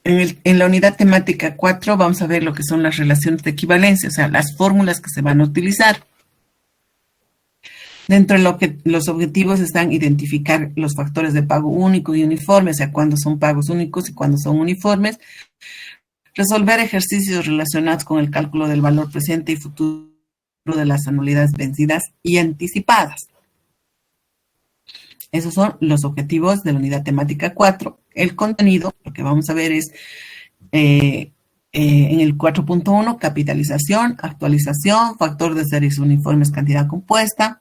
En la unidad temática 4 vamos a ver lo que son las relaciones de equivalencia, o sea, las fórmulas que se van a utilizar. Dentro de lo que los objetivos están identificar los factores de pago único y uniforme, o sea, cuándo son pagos únicos y cuándo son uniformes. Resolver ejercicios relacionados con el cálculo del valor presente y futuro de las anualidades vencidas y anticipadas. Esos son los objetivos de la unidad temática 4. El contenido, lo que vamos a ver es en el 4.1, capitalización, actualización, factor de series uniformes, cantidad compuesta,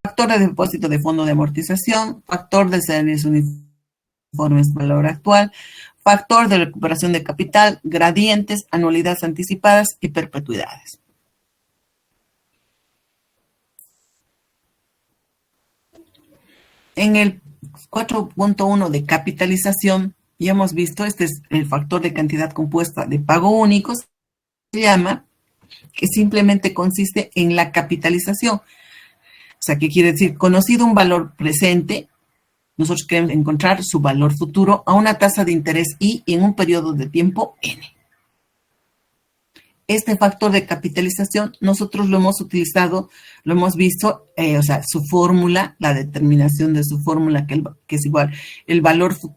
factor de depósito de fondo de amortización, factor de series uniformes, valor actual, factor de recuperación de capital, gradientes, anualidades anticipadas y perpetuidades. En el 4.1 de capitalización, ya hemos visto, este es el factor de cantidad compuesta de pago único, se llama, que simplemente consiste en la capitalización. O sea, ¿qué quiere decir? Conocido un valor presente, nosotros queremos encontrar su valor futuro a una tasa de interés I y en un periodo de tiempo N. Este factor de capitalización nosotros lo hemos utilizado, lo hemos visto, o sea, su fórmula, la determinación de su fórmula, que es igual, el valor futuro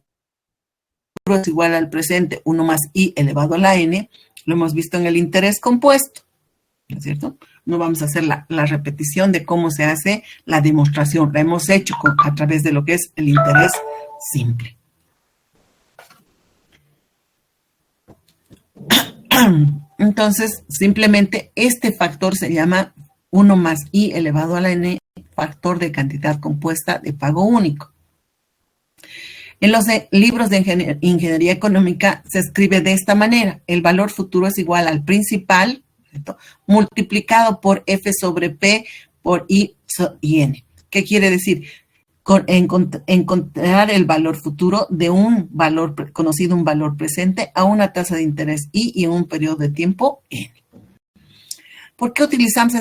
es igual al presente, 1 más I elevado a la N, lo hemos visto en el interés compuesto, ¿no es cierto? No vamos a hacer la repetición de cómo se hace la demostración, la hemos hecho a través de lo que es el interés simple. Entonces, simplemente este factor se llama 1 más I elevado a la N, factor de cantidad compuesta de pago único. En los libros de ingeniería económica se escribe de esta manera. El valor futuro es igual al principal, ¿cierto?, multiplicado por F sobre P por I y N. ¿Qué quiere decir? Encontrar el valor futuro de un valor conocido, un valor presente, a una tasa de interés I y en un periodo de tiempo N. ¿Por qué utilizamos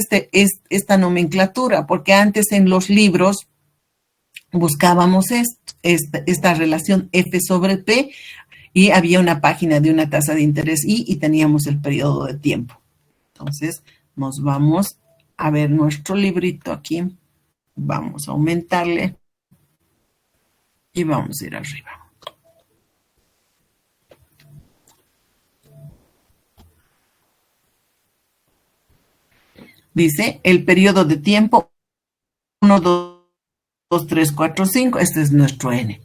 esta nomenclatura? Porque antes en los libros buscábamos esta relación F sobre P y había una página de una tasa de interés I y teníamos el periodo de tiempo. Entonces nos vamos a ver nuestro librito aquí. Vamos a aumentarle. Y vamos a ir arriba. Dice el periodo de tiempo 1, 2, 3, 4, 5. Este es nuestro N.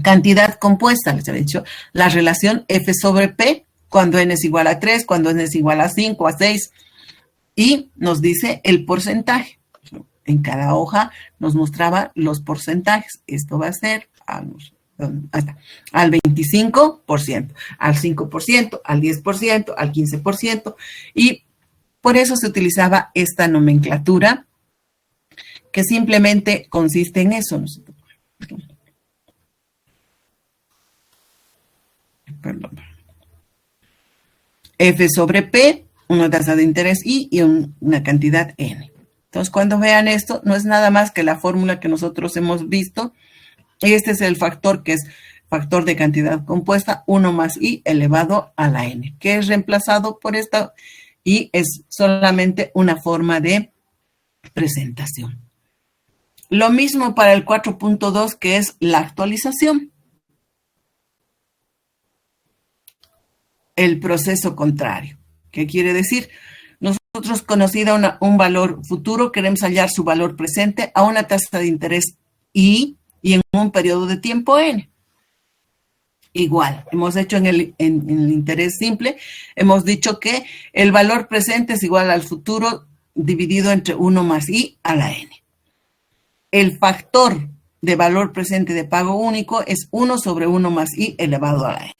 Cantidad compuesta, les había dicho, la relación F sobre P, cuando N es igual a 3, cuando N es igual a 5, a 6. Y nos dice el porcentaje. En cada hoja nos mostraba los porcentajes. Esto va a ser al 25%, al 5%, al 10%, al 15%. Y por eso se utilizaba esta nomenclatura que simplemente consiste en eso. Perdón. F sobre P, una tasa de interés I y una cantidad N. Entonces, cuando vean esto, no es nada más que la fórmula que nosotros hemos visto. Este es el factor que es factor de cantidad compuesta, 1 más I elevado a la N, que es reemplazado por esta y es solamente una forma de presentación. Lo mismo para el 4.2, que es la actualización. El proceso contrario. ¿Qué quiere decir? Nosotros, conocido un valor futuro, queremos hallar su valor presente a una tasa de interés I y en un periodo de tiempo N. Igual, hemos hecho en el interés simple, hemos dicho que el valor presente es igual al futuro dividido entre 1 más I a la N. El factor de valor presente de pago único es 1 sobre 1 más I elevado a la N.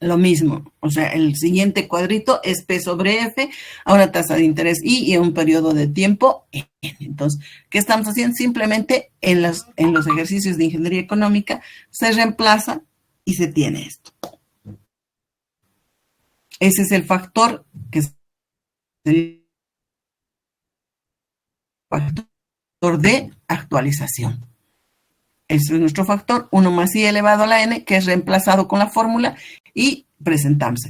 Lo mismo, o sea, el siguiente cuadrito es P sobre F a una tasa de interés I y en un periodo de tiempo N. Entonces, ¿qué estamos haciendo? Simplemente en los ejercicios de ingeniería económica se reemplaza y se tiene esto. Ese es el factor que es el factor de actualización. Ese es nuestro factor, 1 más I elevado a la N, que es reemplazado con la fórmula y presentamos.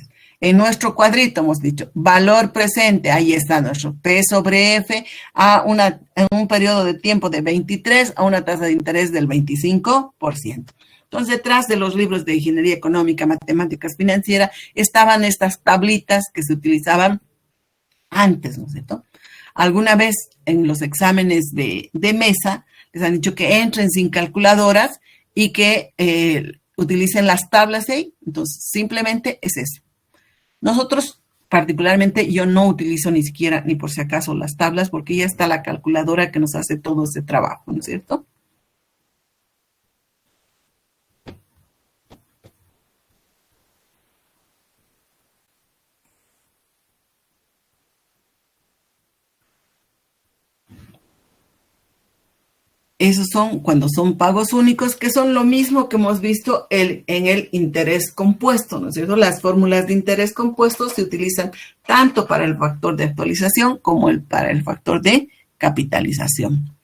En nuestro cuadrito hemos dicho valor presente, ahí está nuestro P sobre F en un periodo de tiempo de 23 a una tasa de interés del 25%. Entonces, detrás de los libros de Ingeniería Económica, Matemáticas Financieras, estaban estas tablitas que se utilizaban antes, ¿no es cierto? Alguna vez en los exámenes de mesa les han dicho que entren sin calculadoras y que utilicen las tablas ahí. Entonces, simplemente es eso. Nosotros, particularmente, yo no utilizo ni siquiera, ni por si acaso, las tablas, porque ya está la calculadora que nos hace todo ese trabajo, ¿no es cierto? Esos son cuando son pagos únicos, que son lo mismo que hemos visto en el interés compuesto, ¿no es cierto? Las fórmulas de interés compuesto se utilizan tanto para el factor de actualización como para el factor de capitalización.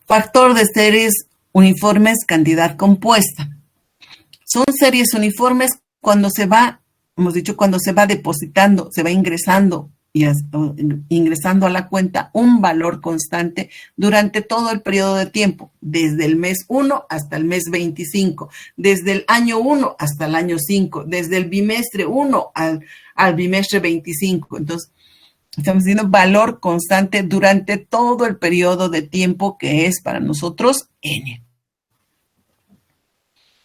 Factor de series uniformes, cantidad compuesta. Son series uniformes cuando se va, hemos dicho, cuando se va depositando, se va ingresando a la cuenta un valor constante durante todo el periodo de tiempo, desde el mes 1 hasta el mes 25, desde el año 1 hasta el año 5, desde el bimestre 1 al bimestre 25. Entonces, estamos diciendo valor constante durante todo el periodo de tiempo que es para nosotros N.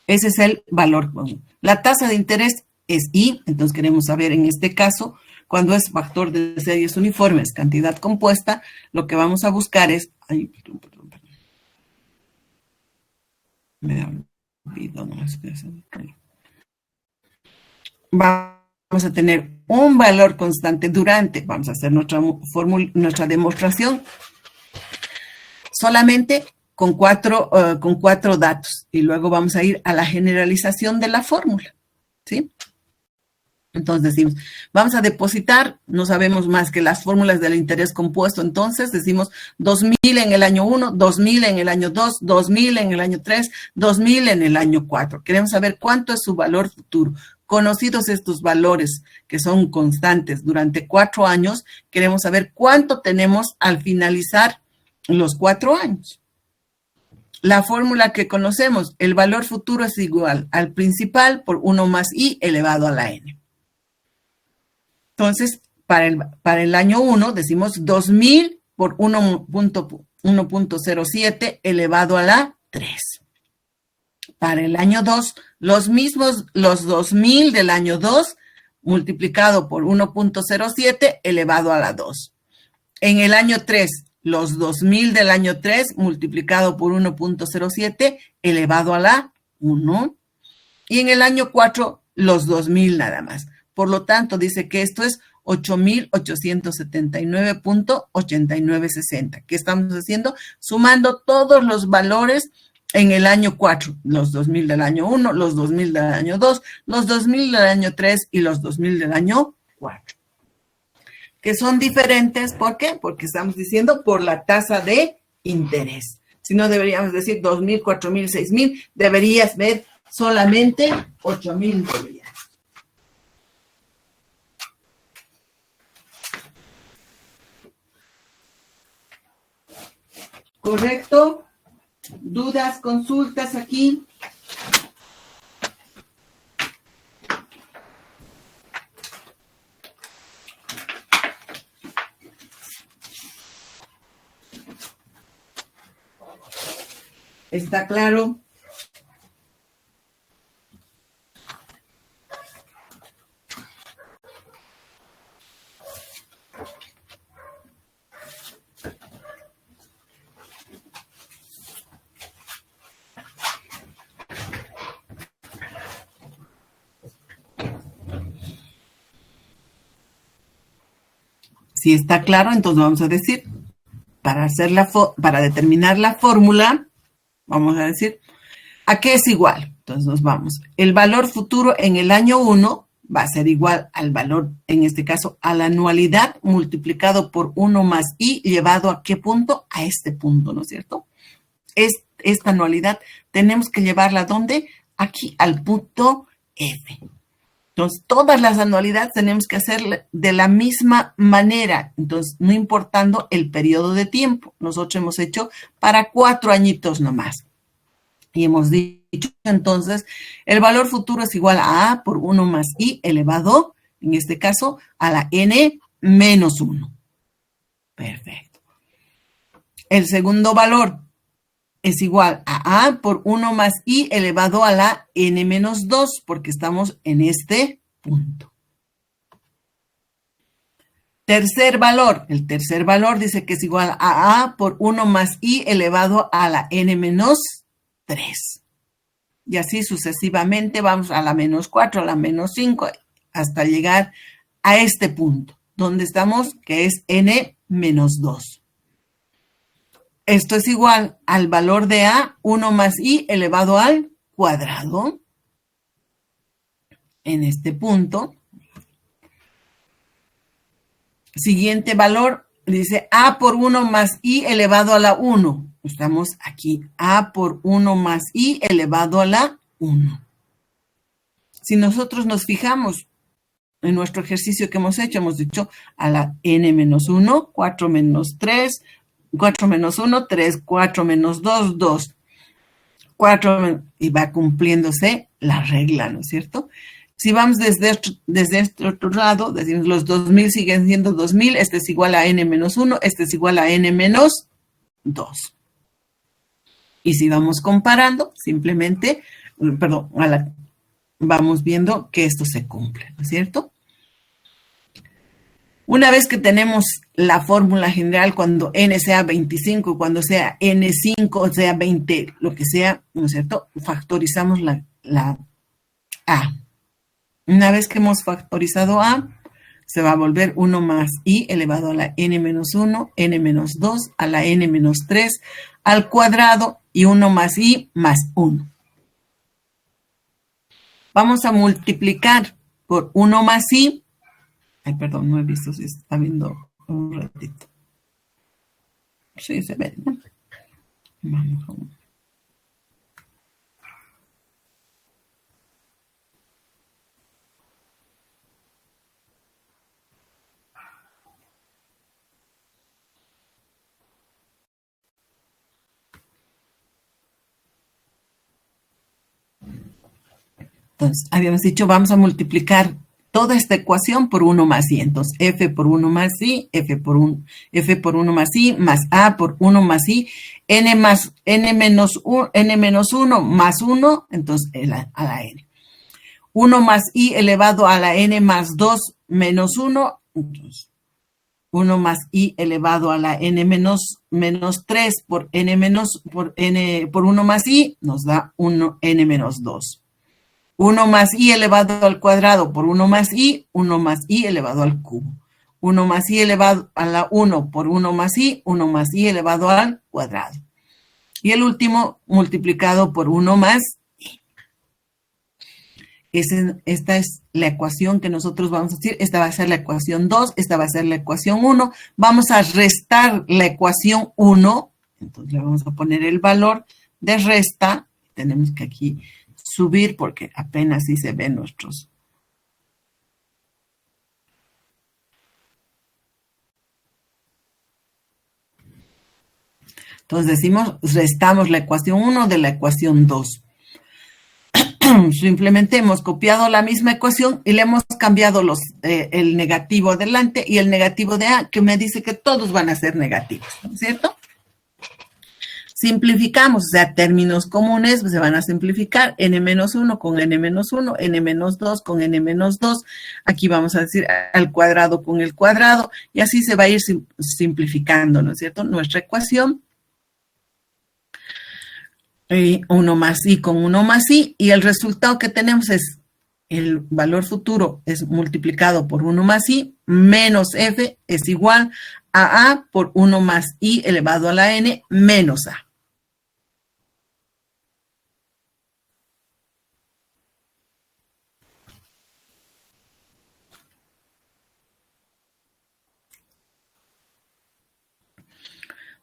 Ese es el valor. La tasa de interés es I, entonces queremos saber en este caso, cuando es factor de series uniformes, cantidad compuesta, lo que vamos a buscar es... Ay, perdón. Me olvido, no es que es... Vamos a tener un valor constante durante, vamos a hacer nuestra demostración solamente con cuatro datos y luego vamos a ir a la generalización de la fórmula, ¿sí? Entonces decimos, vamos a depositar, no sabemos más que las fórmulas del interés compuesto, entonces decimos 2.000 en el año 1, 2.000 en el año 2, 2.000 en el año 3, 2.000 en el año 4. Queremos saber cuánto es su valor futuro. Conocidos estos valores que son constantes durante 4 años, queremos saber cuánto tenemos al finalizar los 4 años. La fórmula que conocemos, el valor futuro es igual al principal por 1 más I elevado a la N. Entonces, para el año 1 decimos 2.000 por 1.07 elevado a la 3. Para el año 2, los 2.000 del año 2 multiplicado por 1.07 elevado a la 2. En el año 3, los 2.000 del año 3 multiplicado por 1.07 elevado a la 1. Y en el año 4, los 2.000 nada más. Por lo tanto, dice que esto es 8.879.8960. ¿Qué estamos haciendo? Sumando todos los valores en el año 4. Los 2.000 del año 1, los 2.000 del año 2, los 2.000 del año 3 y los 2.000 del año 4. Que son diferentes, ¿por qué? Porque estamos diciendo por la tasa de interés. Si no deberíamos decir 2.000, 4.000, 6.000, deberías ver solamente 8.000 bolivianos. ¿Correcto? ¿Dudas, consultas aquí? ¿Está claro? Si está claro, entonces vamos a decir, para determinar la fórmula, vamos a decir, ¿a qué es igual? Entonces nos vamos. El valor futuro en el año 1 va a ser igual al valor, en este caso, a la anualidad multiplicado por 1 más I llevado a qué punto? A este punto, ¿no es cierto? Esta anualidad tenemos que llevarla ¿a dónde? Aquí al punto F. Entonces, todas las anualidades tenemos que hacer de la misma manera, entonces, no importando el periodo de tiempo. Nosotros hemos hecho para 4 añitos nomás. Y hemos dicho, entonces, el valor futuro es igual a por 1 más i elevado, en este caso, a la n menos 1. Perfecto. El segundo valor es igual a por 1 más i elevado a la n menos 2, porque estamos en este punto. Tercer valor, el tercer valor dice que es igual a por 1 más i elevado a la n menos 3. Y así sucesivamente vamos a la menos 4, a la menos 5, hasta llegar a este punto, donde estamos, que es n menos 2. Esto es igual al valor de a, 1 más i elevado al cuadrado. En este punto. Siguiente valor, dice a por 1 más i elevado a la 1. Estamos aquí, a por 1 más i elevado a la 1. Si nosotros nos fijamos en nuestro ejercicio que hemos hecho, hemos dicho a la n menos 1, 4 menos 3, 4 menos 1, 3, 4 menos 2, 2. 4, y va cumpliéndose la regla, ¿no es cierto? Si vamos desde este otro lado, decimos los 2000 siguen siendo 2000, este es igual a n menos 1, este es igual a n menos 2. Y si vamos comparando, simplemente, vamos viendo que esto se cumple, ¿no es cierto? Una vez que tenemos la fórmula general, cuando n sea 25, cuando sea n5, sea 20, lo que sea, ¿no es cierto? Factorizamos la a. Una vez que hemos factorizado a, se va a volver 1 más i elevado a la n menos 1, n menos 2, a la n menos 3, al cuadrado, y 1 más i más 1. Vamos a multiplicar por 1 más i. Ay, perdón, no he visto si está viendo un ratito. Sí, se ve, ¿no? Vamos a ver. Entonces, habíamos dicho, vamos a multiplicar toda esta ecuación por 1 más i. Entonces, f por 1 más i, f por 1 más i, más a por 1 más i, n menos 1 más 1, entonces a la n. 1 más i elevado a la n más 2 menos 1, entonces 1 más i elevado a la n menos 3 por por 1 más i nos da n menos 2. 1 más i elevado al cuadrado por 1 más i elevado al cubo. 1 más i elevado a la 1 por 1 más i elevado al cuadrado. Y el último multiplicado por 1 más i. Esta es la ecuación que nosotros vamos a decir. Esta va a ser la ecuación 2, esta va a ser la ecuación 1. Vamos a restar la ecuación 1. Entonces le vamos a poner el valor de resta. Tenemos que aquí subir porque apenas sí se ven nuestros. Entonces decimos, restamos la ecuación 1 de la ecuación 2. Simplemente hemos copiado la misma ecuación y le hemos cambiado el negativo adelante y el negativo de a, que me dice que todos van a ser negativos, ¿no es cierto? Simplificamos, o sea, términos comunes se van a simplificar, n-1 con n-1, n-2 con n-2, aquí vamos a decir al cuadrado con el cuadrado, y así se va a ir simplificando, ¿no es cierto? Nuestra ecuación, 1 más i con 1 más i, y el resultado que tenemos es, el valor futuro es multiplicado por 1 más i, menos f es igual a por 1 más i elevado a la n menos a.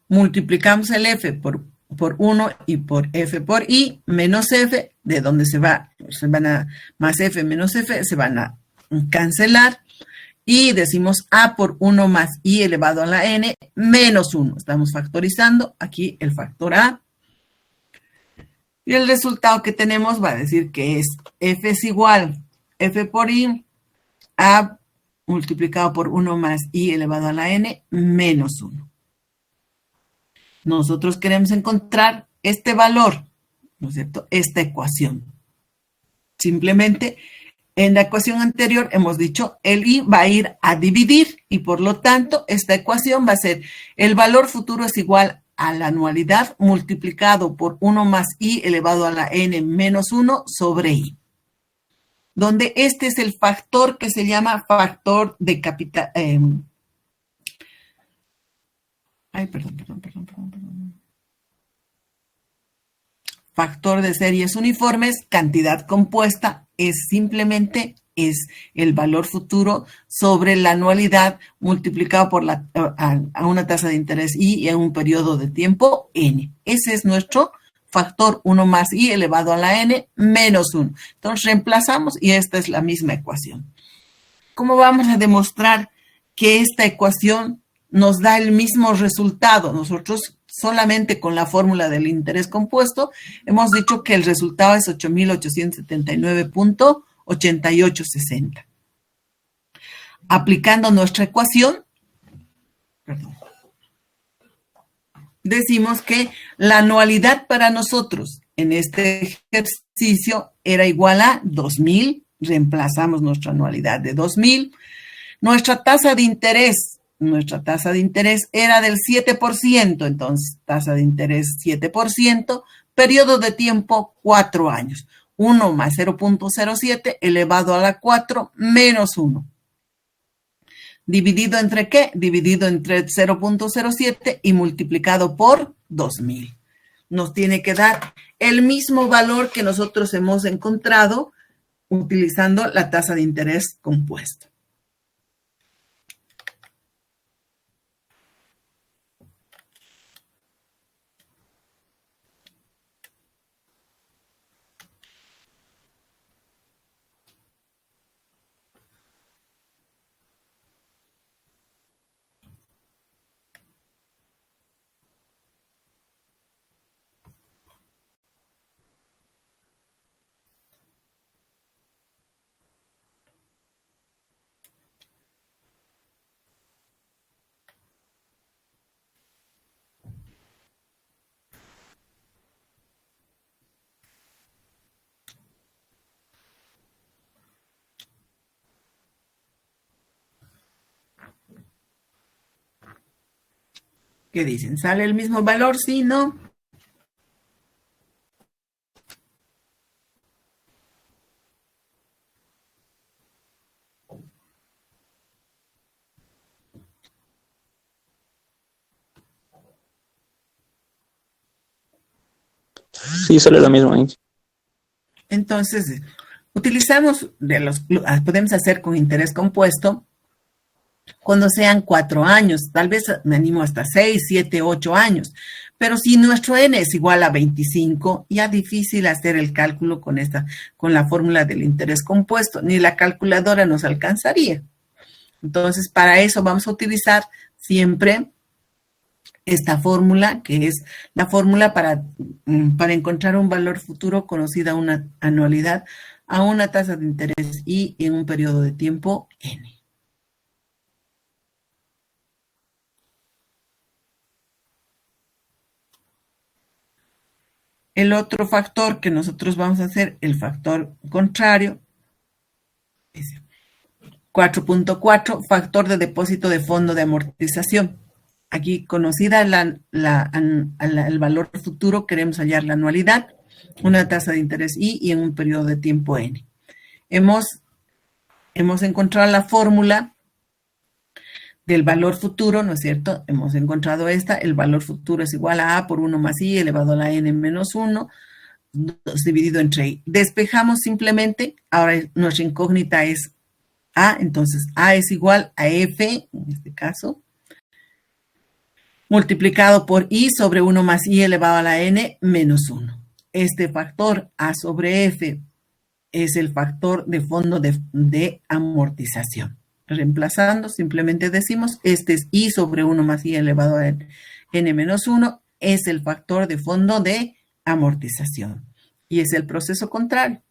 Multiplicamos el f por 1 y por f por i, menos f, de donde se va más F menos F, se van a cancelar. Y decimos A por 1 más I elevado a la N menos 1. Estamos factorizando aquí el factor A. Y el resultado que tenemos va a decir que es F es igual F por I, A multiplicado por 1 más I elevado a la N menos 1. Nosotros queremos encontrar este valor, ¿no es cierto? Esta ecuación. Simplemente, en la ecuación anterior hemos dicho, el I va a ir a dividir y por lo tanto, esta ecuación va a ser el valor futuro es igual a la anualidad multiplicado por 1 más I elevado a la N menos 1 sobre I. Donde este es el factor que se llama factor de capital. Factor de series uniformes, cantidad compuesta, es simplemente el valor futuro sobre la anualidad multiplicado por a una tasa de interés I y a un periodo de tiempo N. Ese es nuestro factor 1 más I elevado a la N menos 1. Entonces reemplazamos y esta es la misma ecuación. ¿Cómo vamos a demostrar que esta ecuación nos da el mismo resultado? Nosotros solamente con la fórmula del interés compuesto hemos dicho que el resultado es 8.879.8860. Aplicando nuestra ecuación, decimos que la anualidad para nosotros en este ejercicio era igual a 2.000. Reemplazamos nuestra anualidad de 2.000. Nuestra tasa de interés era del 7%, entonces tasa de interés 7%, periodo de tiempo 4 años. 1 más 0.07 elevado a la 4 menos 1. ¿Dividido entre qué? Dividido entre 0.07 y multiplicado por 2.000. Nos tiene que dar el mismo valor que nosotros hemos encontrado utilizando la tasa de interés compuesta. ¿Qué dicen? ¿Sale el mismo valor? ¿Sí? ¿No? Sí, sale la misma. Entonces, utilizamos podemos hacer con interés compuesto cuando sean 4 años, tal vez me animo hasta 6, 7, 8 años. Pero si nuestro n es igual a 25, ya difícil hacer el cálculo con la fórmula del interés compuesto, ni la calculadora nos alcanzaría. Entonces, para eso vamos a utilizar siempre esta fórmula, que es la fórmula para encontrar un valor futuro conocida una anualidad a una tasa de interés I en un periodo de tiempo n. El otro factor que nosotros vamos a hacer, el factor contrario, es 4.4, factor de depósito de fondo de amortización. Aquí conocida el valor futuro, queremos hallar la anualidad, una tasa de interés I y en un periodo de tiempo n. Hemos encontrado la fórmula del valor futuro, ¿no es cierto? Hemos encontrado el valor futuro es igual a por 1 más I elevado a la n menos 1, dividido entre I. Despejamos simplemente, ahora nuestra incógnita es A, entonces A es igual a F, en este caso, multiplicado por I sobre 1 más I elevado a la n menos 1. Este factor A sobre F es el factor de fondo de amortización. Reemplazando, simplemente decimos, este es I sobre 1 más I elevado a n menos 1, es el factor de fondo de amortización. Y es el proceso contrario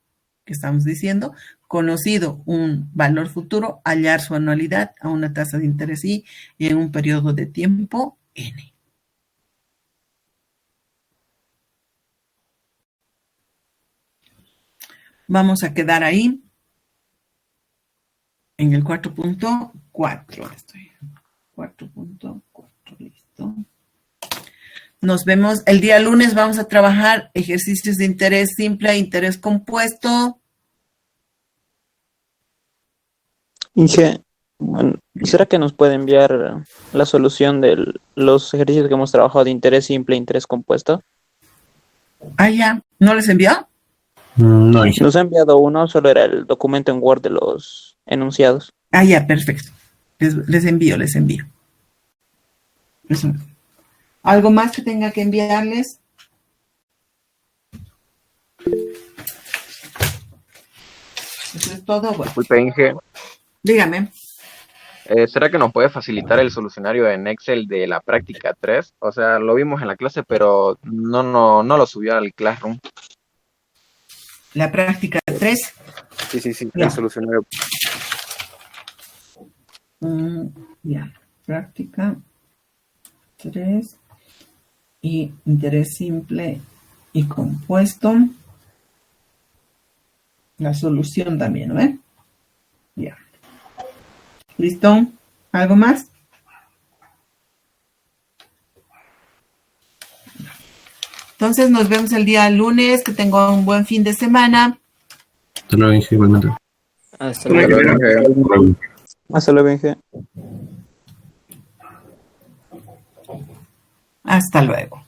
que estamos diciendo, conocido un valor futuro, hallar su anualidad a una tasa de interés I y en un periodo de tiempo N. Vamos a quedar ahí en el 4.4. 4.4, listo. Nos vemos el día lunes. Vamos a trabajar ejercicios de interés simple e interés compuesto. Inge, bueno, ¿será que nos puede enviar la solución de los ejercicios que hemos trabajado de interés simple e interés compuesto? Ah, ya. ¿No les envió? No, Inge. Nos ha enviado uno, solo era el documento en Word de los enunciados. Ah, ya, perfecto. Les envío. Eso. ¿Algo más que tenga que enviarles? Eso es todo. Bueno, Disculpe, Inge. dígame. ¿Será que nos puede facilitar el solucionario en Excel de la práctica 3? O sea, lo vimos en la clase, pero no lo subió al Classroom. La práctica 3. Sí, Ya. el solucionario. Ya, práctica 3 y interés simple y compuesto. La solución también, ¿no? Ya. ¿Listo? ¿Algo más? Entonces nos vemos el día lunes. Que tengan un buen fin de semana. Hasta luego, Inge, igualmente. Hasta Hasta luego. luego, Inge. Hasta luego, Inge. Hasta luego.